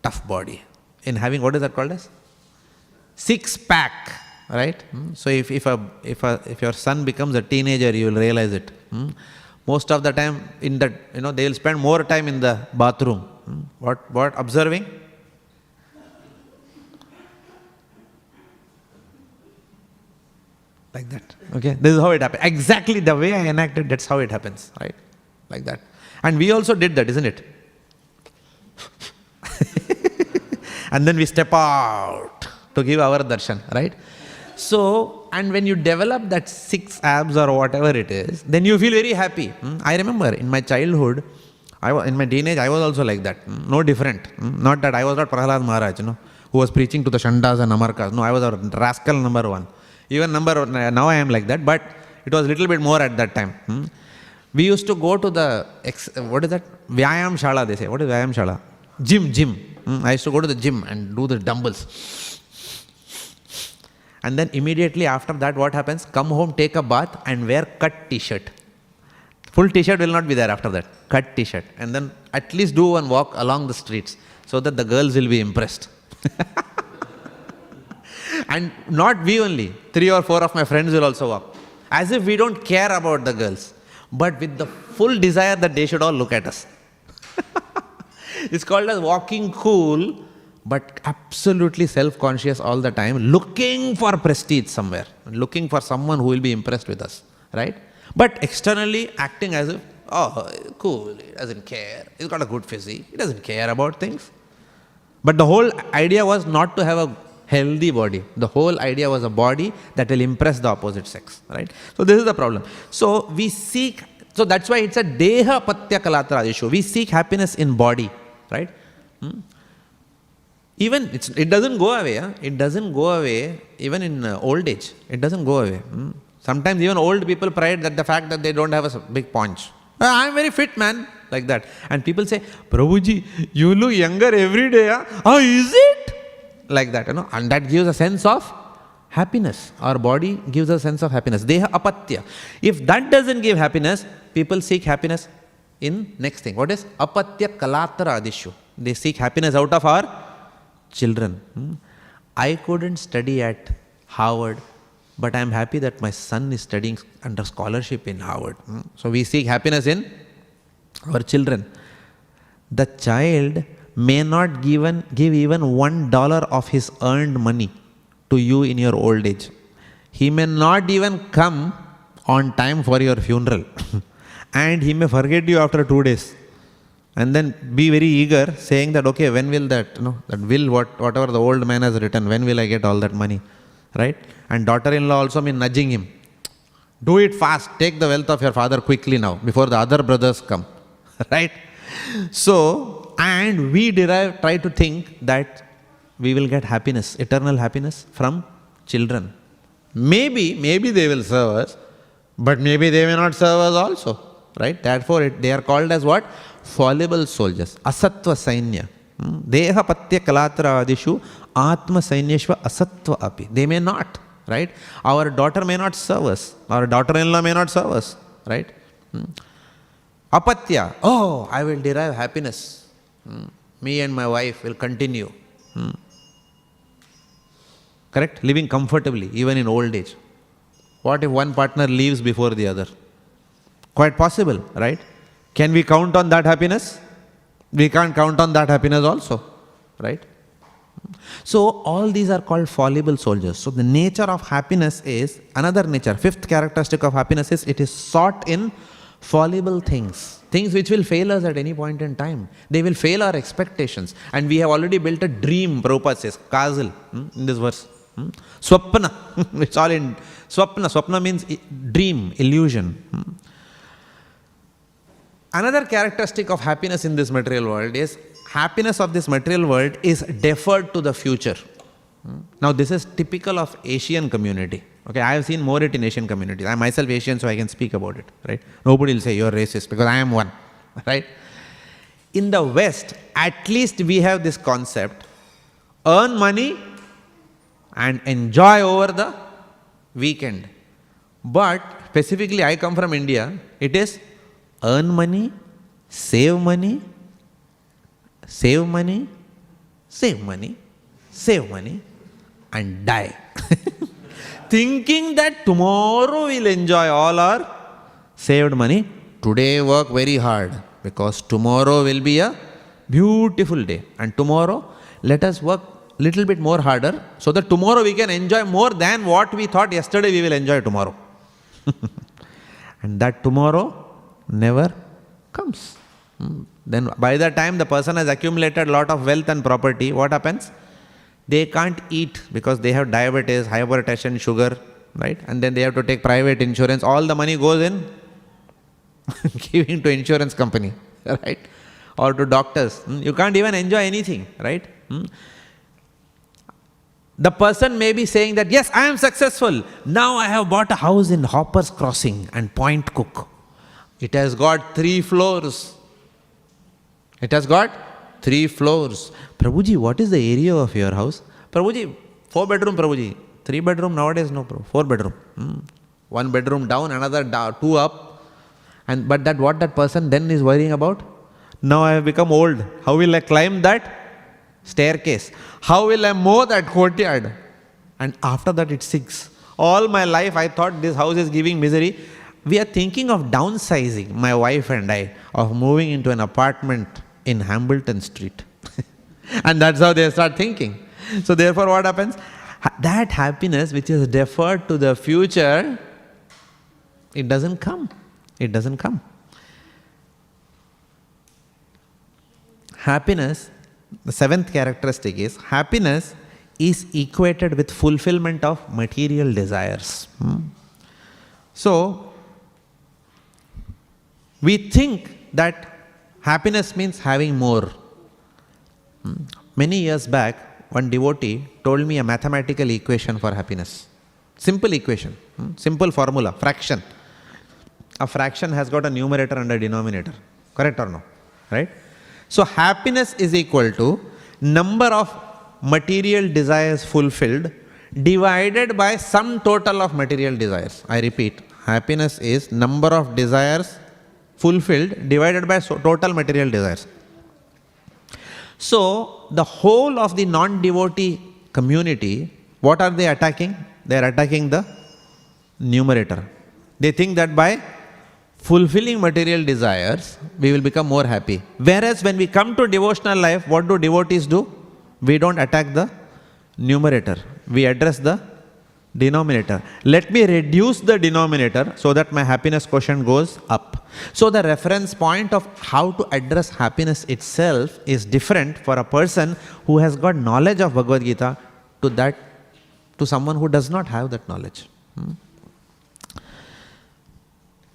S1: tough body. In having, what is that called as? Six-pack. Right? So if your son becomes a teenager, you will realize it. Most of the time, they will spend more time in the bathroom. What? Observing? Like that. Okay? This is how it happens. Exactly the way I enacted, that's how it happens. Right? Like that. And we also did that, isn't it? And then we step out to give our darshan. Right? So, and when you develop that 6 abs or whatever it is, then you feel very happy. I remember in my childhood, in my teenage, I was also like that. No different. Not that I was not Prahlad Maharaj, who was preaching to the Shandas and Amarkas. No, I was a rascal number 1. Even now I am like that, but it was a little bit more at that time. We used to go to the, what is that? Vyayam Shala, they say. What is Vyayam Shala? Gym. I used to go to the gym and do the dumbbells. And then immediately after that, what happens? Come home, take a bath and wear cut t-shirt. Full t-shirt will not be there after that. Cut t-shirt. And then at least do one walk along the streets so that the girls will be impressed. And not we only. 3 or 4 of my friends will also walk. As if we don't care about the girls. But with the full desire that they should all look at us. It's called as walking cool, but absolutely self-conscious all the time, looking for prestige somewhere, looking for someone who will be impressed with us, right? But externally acting as if, oh, cool, he doesn't care, he's got a good physique, he doesn't care about things. But the whole idea was not to have a healthy body. The whole idea was a body that will impress the opposite sex, right? So this is the problem. So we seek, so that's why it's a deha patya kalatra adishu. We seek happiness in body, right? Even it doesn't go away. It doesn't go away even in old age. It doesn't go away. Sometimes even old people pride that the fact that they don't have a big paunch. I'm very fit, man. Like that. And people say, Prabhuji, you look younger every day. Oh, is it? like that, and that gives a sense of happiness. Our body gives a sense of happiness. Deha apatya. If that doesn't give happiness, people seek happiness in next thing. What is apatya kalatra adishu? They seek happiness out of our children. I couldn't study at Harvard, but I am happy that my son is studying under scholarship in Harvard. So we seek happiness in our children. The child may not give even $1 of his earned money to you in your old age. He may not even come on time for your funeral. And he may forget you after 2 days. And then be very eager, saying that, okay, when will that, that will, whatever the old man has written, when will I get all that money? Right? And daughter-in-law also may nudging him. Do it fast. Take the wealth of your father quickly now, before the other brothers come. Right? So, and we try to think that we will get happiness, eternal happiness from children. Maybe they will serve us, but maybe they may not serve us also. Right? Therefore, they are called as what? Fallible soldiers. Asatva sainya. Deha patya kalatra adishu atma sainyeshva asatva api. They may not. Right? Our daughter may not serve us. Our daughter-in-law may not serve us. Right? Apatya. Oh, I will derive happiness. Me and my wife will continue. Correct? Living comfortably, even in old age. What if one partner leaves before the other? Quite possible, right? Can we count on that happiness? We can't count on that happiness also, right? So all these are called fallible soldiers. So the nature of happiness is, another nature, fifth characteristic of happiness is, it is sought in fallible things. Things which will fail us at any point in time. They will fail our expectations. And we have already built a dream, Prabhupada says, kajal, in this verse. Swapna, it's all in swapna. Swapna means dream, illusion. Another characteristic of happiness in this material world is, happiness of this material world is deferred to the future. Now this is typical of Asian community. Okay, I have seen more it in Asian communities. I am myself Asian, so I can speak about it. Right? Nobody will say you are racist because I am one. Right? In the West, at least we have this concept: earn money and enjoy over the weekend. But specifically, I come from India. It is earn money, save money, save money, save money, save money, and die. Thinking that tomorrow we'll enjoy all our saved money. Today work very hard, because tomorrow will be a beautiful day. And tomorrow let us work little bit more harder, so that tomorrow we can enjoy more than what we thought yesterday we will enjoy tomorrow. And that tomorrow never comes. Then by the time the person has accumulated a lot of wealth and property, what happens? They can't eat because they have diabetes, hypertension, sugar, right? And then they have to take private insurance. All the money goes in giving to insurance company, right? Or to doctors. You can't even enjoy anything, right? The person may be saying that, yes, I am successful. Now I have bought a house in Hopper's Crossing and Point Cook. It has got 3 floors. It has got 3 floors. Prabhuji, what is the area of your house? Prabhuji, 4 bedroom, Prabhuji. 3 bedroom nowadays, no, 4 bedroom. 1 bedroom down, another 2 up. But what that person then is worrying about? Now I have become old. How will I climb that staircase? How will I mow that courtyard? And after that it sinks. All my life I thought this house is giving misery. We are thinking of downsizing, my wife and I, of moving into an apartment in Hambleton Street. And that's how they start thinking. So therefore what happens? That happiness which is deferred to the future, it doesn't come. It doesn't come. Happiness, the 7th characteristic is, happiness is equated with fulfillment of material desires. So, we think that happiness means having more. Many years back, one devotee told me a mathematical equation for happiness. Simple equation, simple formula, fraction. A fraction has got a numerator and a denominator. Correct or no? Right? So happiness is equal to number of material desires fulfilled divided by sum total of material desires. I repeat, happiness is number of desires fulfilled divided by total material desires. So, the whole of the non-devotee community, what are they attacking? They are attacking the numerator. They think that by fulfilling material desires, we will become more happy. Whereas when we come to devotional life, what do devotees do? We don't attack the numerator. We address the denominator. Let me reduce the denominator so that my happiness quotient goes up. So the reference point of how to address happiness itself is different for a person who has got knowledge of Bhagavad Gita to someone who does not have that knowledge.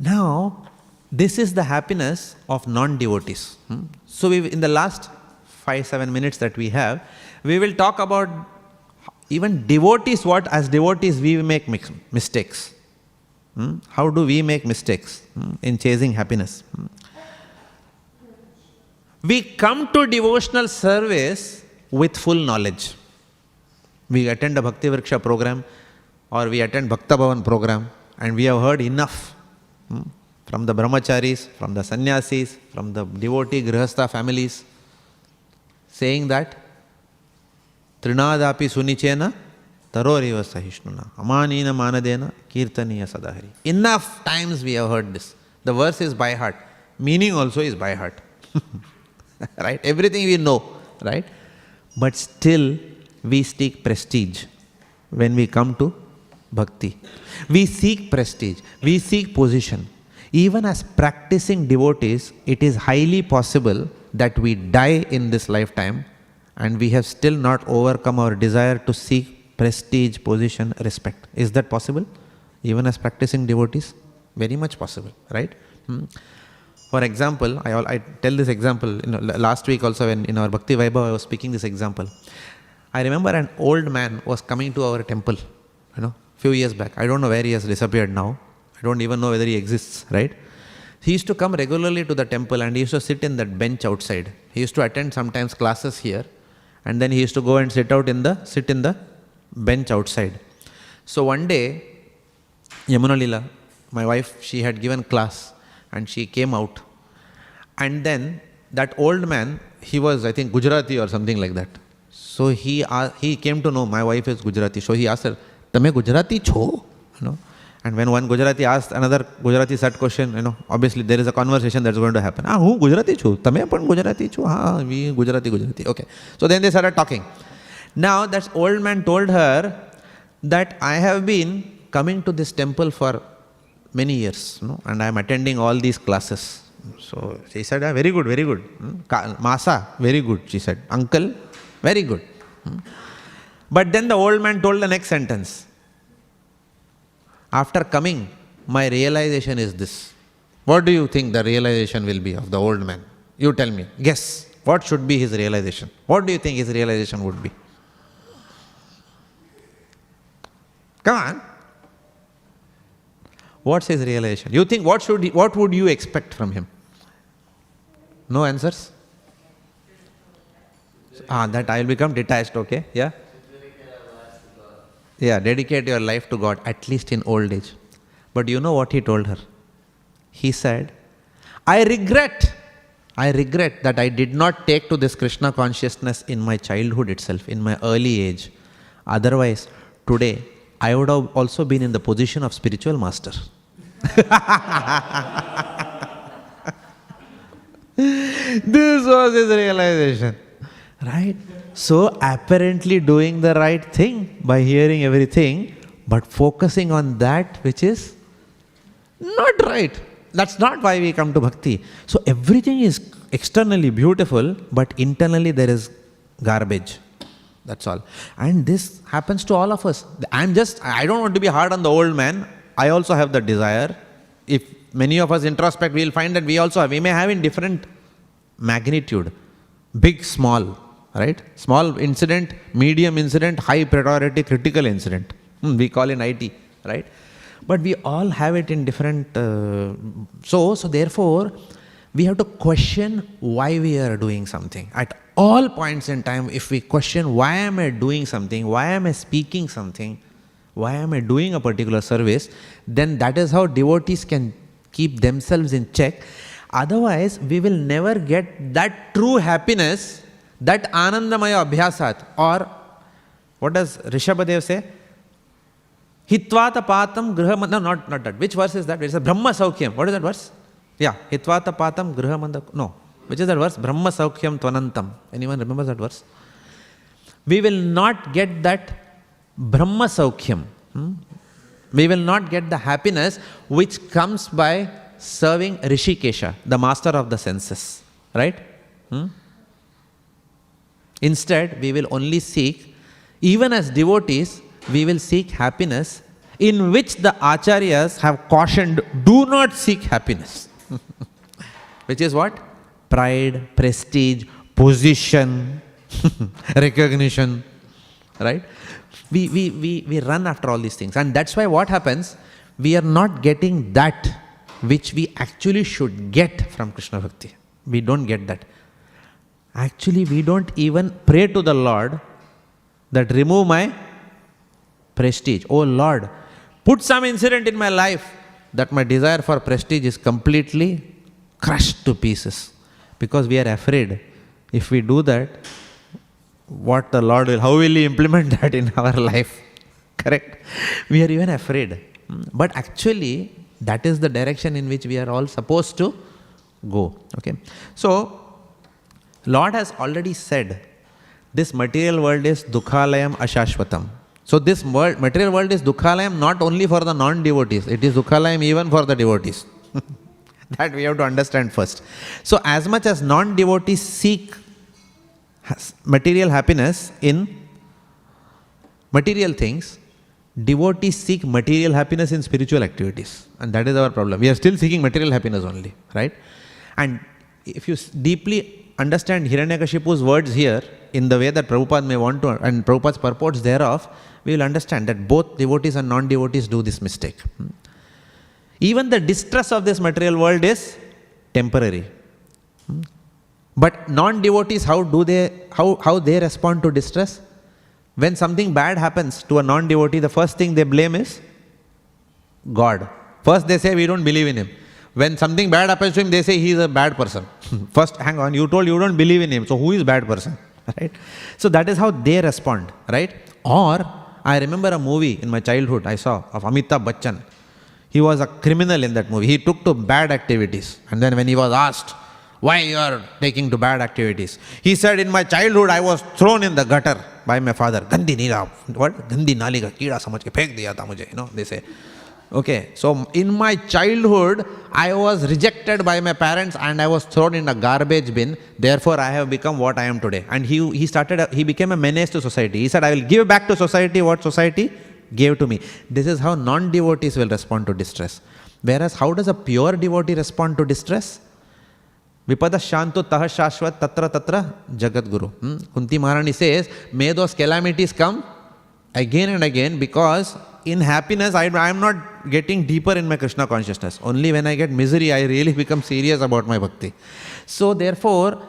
S1: Now, this is the happiness of non-devotees. So in the last 5-7 minutes that we have, we will talk about even devotees, what as devotees we make mistakes. How do we make mistakes in chasing happiness? We come to devotional service with full knowledge. We attend a Bhakti Vriksha program or we attend Bhakta Bhavan program and we have heard enough from the brahmacharis, from the sannyasis, from the devotee grihastha families saying that Trinadapi sunichena taroriva sahishnuna amanina manadena kirtaniya sadahari. Enough times we have heard this. The verse is by heart. Meaning also is by heart. Right? Everything we know. Right? But still we seek prestige when we come to bhakti. We seek prestige. We seek position. Even as practicing devotees, it is highly possible that we die in this lifetime and we have still not overcome our desire to seek prestige, position, respect. Is that possible? Even as practicing devotees? Very much possible, right? For example, I tell this example, last week also when in our Bhakti Vaibhava I was speaking this example. I remember an old man was coming to our temple, few years back. I don't know where he has disappeared now. I don't even know whether he exists, right? He used to come regularly to the temple and he used to sit in that bench outside. He used to attend sometimes classes here and then he used to go and sit in the bench outside. So one day, Yamuna Lila, my wife, she had given class and she came out. And then that old man, he was I think Gujarati or something like that. So he came to know my wife is Gujarati. So he asked her, "Tame Gujarati cho?" And when one Gujarati asked another Gujarati such question, obviously there is a conversation that's going to happen. Who Gujarati chu? Tame pan Gujarati chu? We Gujarati. Okay. So then they started talking. Now that old man told her that I have been coming to this temple for many years, and I am attending all these classes. So she said, very good. Masa, very good, she said. Uncle, very good. But then the old man told the next sentence. After coming, my realization is this. What do you think the realization will be of the old man? You tell me. Guess. What should be his realization? What do you think his realization would be? Come on. What's his realization? You think what would you expect from him? No answers? That I will become detached, okay? Yeah? Yeah, dedicate your life to God, at least in old age. But you know what he told her? He said, I regret that I did not take to this Krishna consciousness in my childhood itself, in my early age. Otherwise, today, I would have also been in the position of spiritual master. This was his realization. Right? So apparently doing the right thing by hearing everything, but focusing on that which is not right. That's not why we come to bhakti. So everything is externally beautiful, but internally there is garbage. That's all. And this happens to all of us. I don't want to be hard on the old man. I also have the desire. If many of us introspect, we will find that we may have in different magnitude. Big, small. Right? Small incident, medium incident, high priority, critical incident. We call in IT, right? But we all have it in different... So therefore, we have to question why we are doing something. At all points in time, if we question why am I doing something, why am I speaking something, why am I doing a particular service, then that is how devotees can keep themselves in check. Otherwise, we will never get that true happiness, that Anandamaya Abhyasat. Or, what does Rishabhadev say? Hitvata patam griha, no, not that. Which verse is that? It's a Brahma Saukyam. What is that verse? Yeah, Hitvata patam griha manda, no. Which is that verse? Brahma Saukyam Tvanantam. Anyone remembers that verse? We will not get that Brahma Saukyam. We will not get the happiness which comes by serving Rishikesha, the master of the senses. Right? Instead, we will only seek, even as devotees, we will seek happiness in which the Acharyas have cautioned, do not seek happiness. Which is what? Pride, prestige, position, recognition, right? We run after all these things. And that's why what happens, we are not getting that which we actually should get from Krishna Bhakti. We don't get that. Actually, we don't even pray to the Lord that remove my prestige. Oh Lord, put some incident in my life that my desire for prestige is completely crushed to pieces. Because we are afraid, if we do that, what the Lord will, how will He implement that in our life? Correct? We are even afraid. But actually, that is the direction in which we are all supposed to go. Okay? So, Lord has already said, this material world is dukhalayam ashashvatam. So this world, material world is dukhalayam not only for the non-devotees, it is dukhalayam even for the devotees. That we have to understand first. So as much as non-devotees seek material happiness in material things, devotees seek material happiness in spiritual activities. And that is our problem. We are still seeking material happiness only, right? And if you deeply understand Hiranyakashipu's words here in the way that Prabhupada may want to, and Prabhupada's purports thereof, we will understand that both devotees and non-devotees do this mistake. Even the distress of this material world is temporary. But non-devotees, how they respond to distress? When something bad happens to a non-devotee, the first thing they blame is God. First they say, we don't believe in Him. When something bad happens to him, they say he is a bad person. First, hang on, you told you don't believe in him, so who is bad person? Right? So that is how they respond, right? Or, I remember a movie in my childhood I saw of Amitabh Bachchan. He was a criminal in that movie. He took to bad activities. And then when he was asked, why you are taking to bad activities? He said, in my childhood, I was thrown in the gutter by my father. Gandhi nila, what? Gandhi nali ka keeda samajh ke phek diya tha mujhe, they say. Okay, so in my childhood, I was rejected by my parents and I was thrown in a garbage bin. Therefore, I have become what I am today. And he became a menace to society. He said, I will give back to society what society gave to me. This is how non-devotees will respond to distress. Whereas, how does a pure devotee respond to distress? Vipada shantu taha shashvat tatra tatra jagat guru. Kunti Maharani says, may those calamities come again and again, because in happiness, I am not getting deeper in my Krishna consciousness. Only when I get misery, I really become serious about my bhakti. So therefore,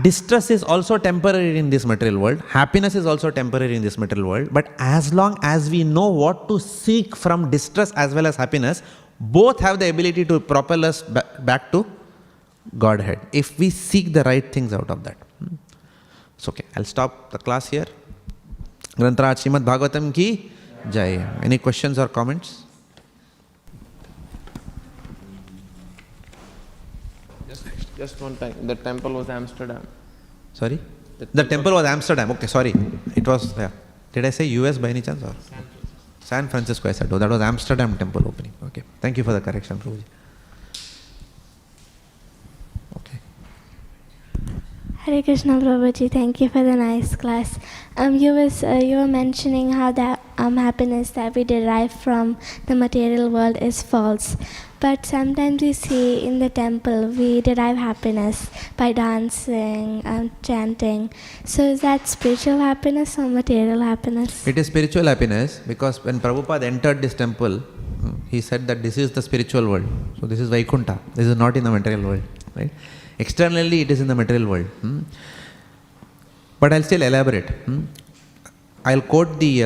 S1: distress is also temporary in this material world. Happiness is also temporary in this material world. But as long as we know what to seek from distress as well as happiness, both have the ability to propel us back to Godhead, if we seek the right things out of that. So okay, I'll stop the class here. Grantaraj Śrīmad Bhāgavatam ki jai. Any questions or comments?
S2: Just one time. The temple was Amsterdam.
S1: Sorry? The temple was Amsterdam. Okay, sorry. It was, yeah. Did I say US by any chance? Or? San Francisco, I said. Oh, that was Amsterdam temple opening. Okay. Thank you for the correction, Prabhuji. Okay.
S3: Hare Krishna, Prabhuji. Thank you for the nice class. You were mentioning how that happiness that we derive from the material world is false. But sometimes we see in the temple we derive happiness by dancing and chanting. So is that spiritual happiness or material happiness?
S1: It is spiritual happiness, because when Prabhupada entered this temple, he said that this is the spiritual world. So this is Vaikuntha. This is not in the material world. Right? Externally, it is in the material world. But I'll still elaborate. I'll quote the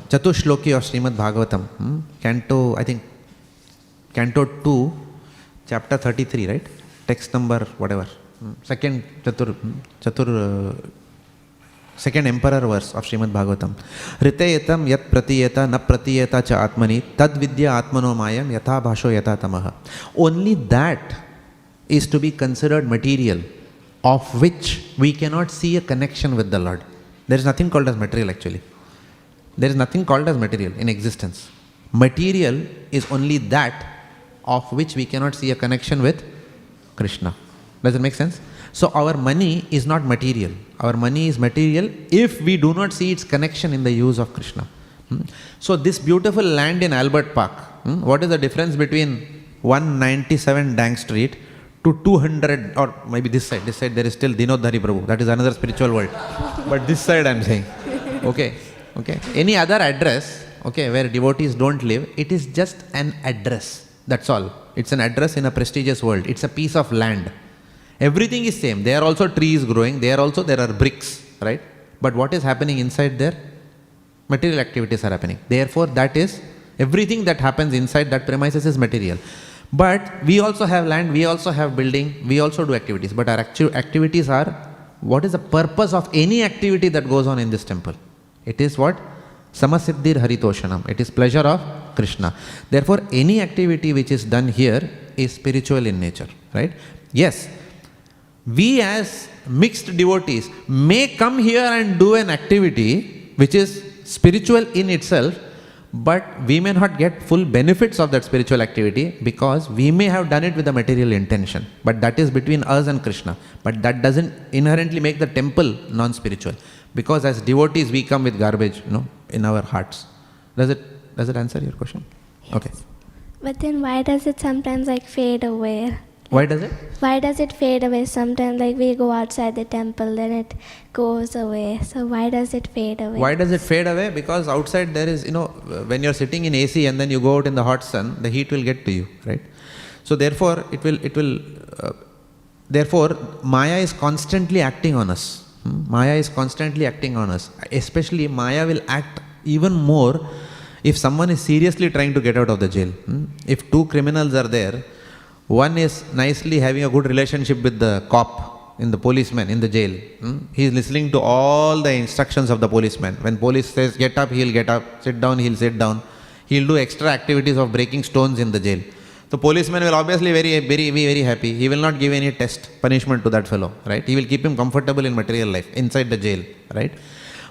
S1: Chatushloki of Śrīmad Bhāgavatam, Canto 2, chapter 33, right? Text number whatever. Second emperor verse of Śrīmad Bhāgavatam. Riteyetam yat pratiyeta na pratiyeta cha atmani tad vidya atmano mayam yatha bhasho yatha tamaha. Only that is to be considered material, of which we cannot see a connection with the Lord. There is nothing called as material actually. There is nothing called as material in existence. Material is only that of which we cannot see a connection with Krishna. Does it make sense? So our money is not material. Our money is material if we do not see its connection in the use of Krishna. So this beautiful land in Albert Park, what is the difference between 197 Dank Street to 200, or maybe this side there is still Dinodhari Prabhu, that is another spiritual world. But this side I am saying, okay. Any other address, where devotees don't live, it is just an address, that's all. It's an address in a prestigious world. It's a piece of land. Everything is same. There are also trees growing, there are bricks, right? But what is happening inside there? Material activities are happening. Therefore, that is, everything that happens inside that premises is material. But we also have land, we also have building, we also do activities. But our activities are, what is the purpose of any activity that goes on in this temple? It is what? Samasiddhir Haritoshanam. It is pleasure of Krishna. Therefore, any activity which is done here is spiritual in nature, right? Yes, we as mixed devotees may come here and do an activity which is spiritual in itself, but we may not get full benefits of that spiritual activity because we may have done it with a material intention. But that is between us and Krishna. But that doesn't inherently make the temple non-spiritual. Because as devotees we come with garbage, in our hearts. Does it answer your question?
S3: Yes.
S1: Okay.
S3: But then why does it sometimes fade away?
S1: Why does it?
S3: Why does it fade away? Sometimes we go outside the temple, then it goes away. So why does it fade away?
S1: Why does it fade away? Because outside there is, when you're sitting in AC and then you go out in the hot sun, the heat will get to you, right? So therefore, therefore Maya is constantly acting on us. Maya is constantly acting on us. Especially Maya will act even more if someone is seriously trying to get out of the jail. If two criminals are there, one is nicely having a good relationship with the cop, the policeman in the jail. He is listening to all the instructions of the policeman. When police says get up, he will get up, sit down, he will sit down. He will do extra activities of breaking stones in the jail. The policeman will obviously be very happy. He will not give any punishment to that fellow, right? He will keep him comfortable in material life, inside the jail, right?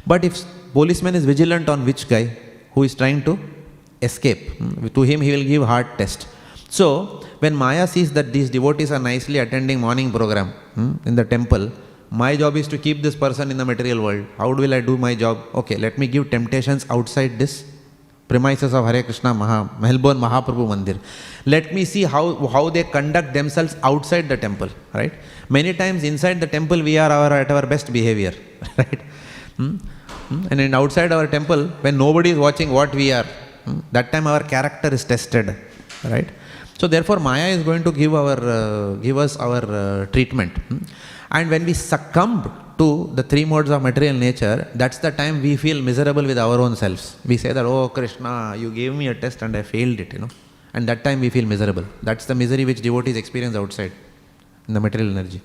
S1: But if policeman is vigilant on which guy who is trying to escape, to him he will give hard test. So, when Maya sees that these devotees are nicely attending morning program in the temple, my job is to keep this person in the material world. How will I do my job? Okay, let me give temptations outside this premises of Hare Krishna Melbourne Mahaprabhu Mandir. Let me see how they conduct themselves outside the temple, right? Many times inside the temple we are at our best behavior, right? And in outside our temple, when nobody is watching what we are, that time our character is tested, right? So therefore Maya is going to give us our treatment. And when we succumb to the three modes of material nature, that's the time we feel miserable with our own selves. We say that, oh Krishna, you gave me a test and I failed it, And that time we feel miserable. That's the misery which devotees experience outside, in the material energy.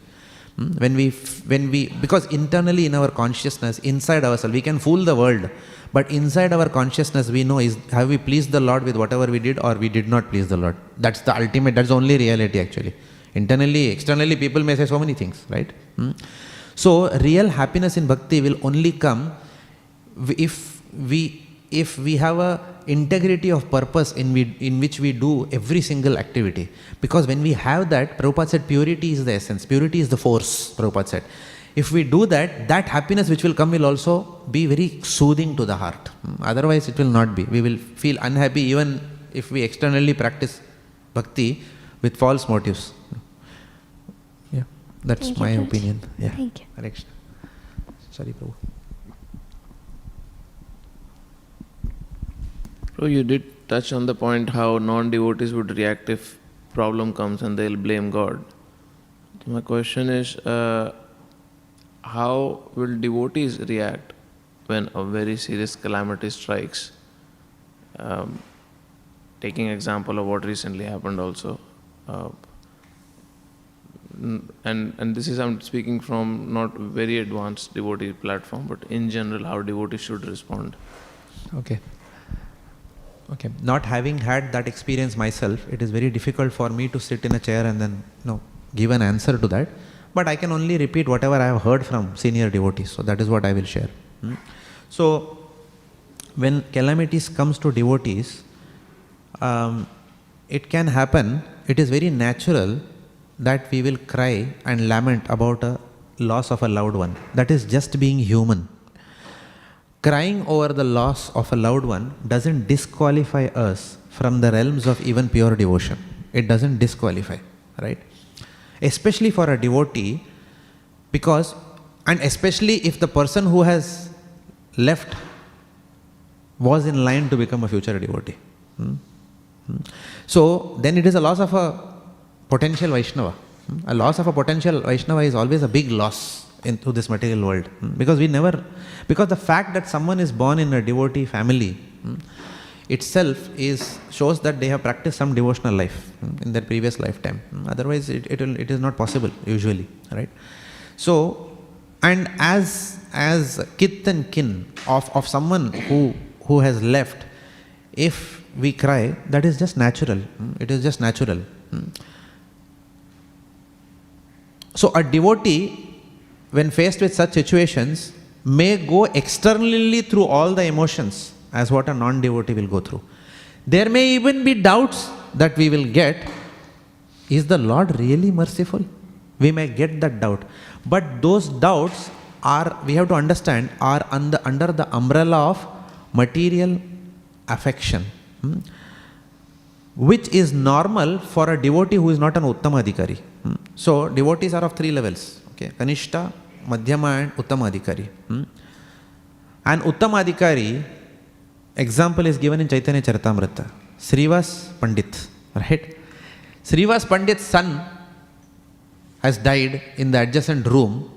S1: Because internally in our consciousness, inside ourselves, we can fool the world. But inside our consciousness, we know, have we pleased the Lord with whatever we did or we did not please the Lord? That's the ultimate, that's the only reality actually. Internally, externally, people may say so many things, right? So, real happiness in bhakti will only come if we have a integrity of purpose in which we do every single activity. Because when we have that, Prabhupada said purity is the essence, purity is the force, Prabhupada said. If we do that, that happiness which will come will also be very soothing to the heart. Otherwise it will not be. We will feel unhappy even if we externally practice bhakti with false motives. Yeah, that's my opinion. Yeah.
S3: Thank you.
S1: Hare Krishna. Sorry, Prabhu.
S2: So you did touch on the point how non-devotees would react if problem comes and they'll blame God. My question is, how will devotees react when a very serious calamity strikes? Taking example of what recently happened also. And this is, I'm speaking from not very advanced devotee platform, but in general, how devotees should respond.
S1: Okay. Not having had that experience myself, it is very difficult for me to sit in a chair and then give an answer to that. But I can only repeat whatever I have heard from senior devotees. So that is what I will share. So when calamities comes to devotees, it can happen. It is very natural that we will cry and lament about a loss of a loved one. That is just being human. Crying over the loss of a loved one doesn't disqualify us from the realms of even pure devotion. It doesn't disqualify, right? Especially for a devotee, and especially if the person who has left was in line to become a future devotee. So then it is a loss of a potential Vaishnava. A loss of a potential Vaishnava is always a big loss into this material world. Because the fact that someone is born in a devotee family itself shows that they have practiced some devotional life in their previous lifetime. Otherwise it is not possible usually, right? So, and as kith and kin of someone who has left, if we cry, that is just natural. It is just natural. So a devotee, when faced with such situations, may go externally through all the emotions as what a non-devotee will go through. There may even be doubts that we will get, is the Lord really merciful? We may get that doubt. But those doubts we have to understand, are under the umbrella of material affection, which is normal for a devotee who is not an Uttama Adhikari. So devotees are of three levels, Kanishta, Madhyama and Uttama Adhikari. An Uttama Adhikari, example is given in Chaitanya Charitamrita. Srivas Pandit, right? Srivas Pandit's son has died in the adjacent room,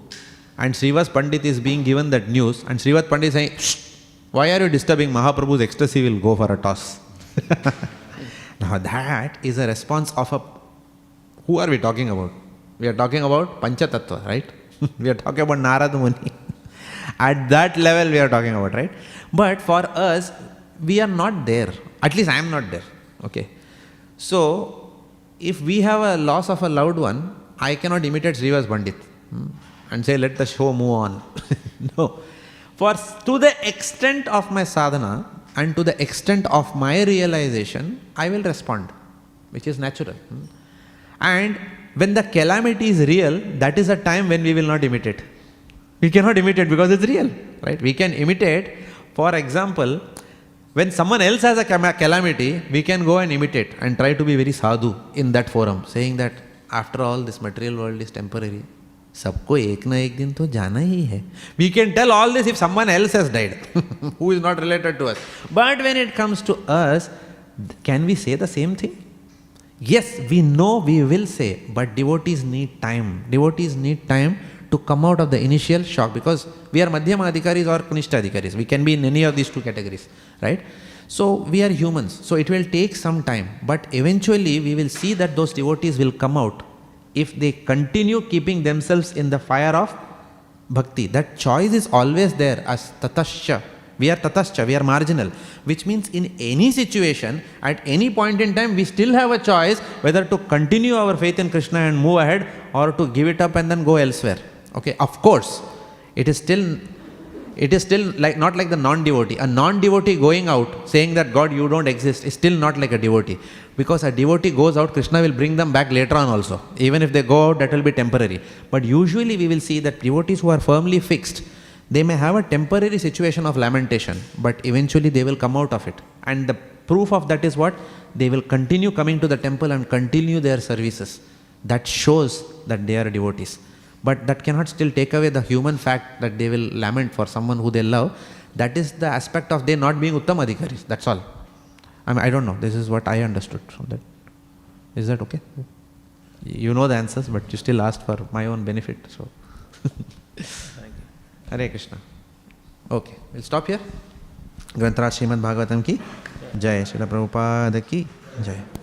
S1: and Srivas Pandit is being given that news, and Srivas Pandit is saying, "Shh, why are you disturbing Mahaprabhu's ecstasy? Will go for a toss." Now that is a response of who are we talking about? We are talking about Panchatattva, right? We are talking about Narad Muni. At that level we are talking about, right? But for us, we are not there. At least I am not there. Okay. So, if we have a loss of a loved one, I cannot imitate Srivas Pandit and say, let the show move on. No. To the extent of my sadhana and to the extent of my realization, I will respond, which is natural. And when the calamity is real, that is a time when we will not imitate. We cannot imitate because it's real, right? We can imitate, for example, when someone else has a calamity, we can go and imitate and try to be very sadhu in that forum, saying that after all, this material world is temporary. Sabko ek na ek din to jana hi hai. We can tell all this if someone else has died, who is not related to us. But when it comes to us, can we say the same thing? Yes, we know we will say, but devotees need time. Devotees need time to come out of the initial shock, because we are Madhyama Adhikaris or Kanishta Adhikaris. We can be in any of these two categories, right? So we are humans. So it will take some time, but eventually we will see that those devotees will come out if they continue keeping themselves in the fire of bhakti. That choice is always there as tatascha. We are tatascha, we are marginal, which means in any situation, at any point in time, we still have a choice whether to continue our faith in Krishna and move ahead or to give it up and then go elsewhere. Okay, of course, it is still like not like the non-devotee. A non-devotee going out saying that God, you don't exist, is still not like a devotee. Because a devotee goes out, Krishna will bring them back later on also. Even if they go out, that will be temporary. But usually we will see that devotees who are firmly fixed, they may have a temporary situation of lamentation, but eventually they will come out of it. And the proof of that is what? They will continue coming to the temple and continue their services. That shows that they are devotees. But that cannot still take away the human fact that they will lament for someone who they love. That is the aspect of they not being Uttama Adhikaris. That's all. I don't know. This is what I understood from that. Is that okay? You know the answers, but you still asked for my own benefit. So,
S2: Thank you.
S1: Hare Krishna. Okay, we'll stop here. Grantharaj Śrīmad Bhāgavatam ki Jai. Srila Prabhupada ki Jai.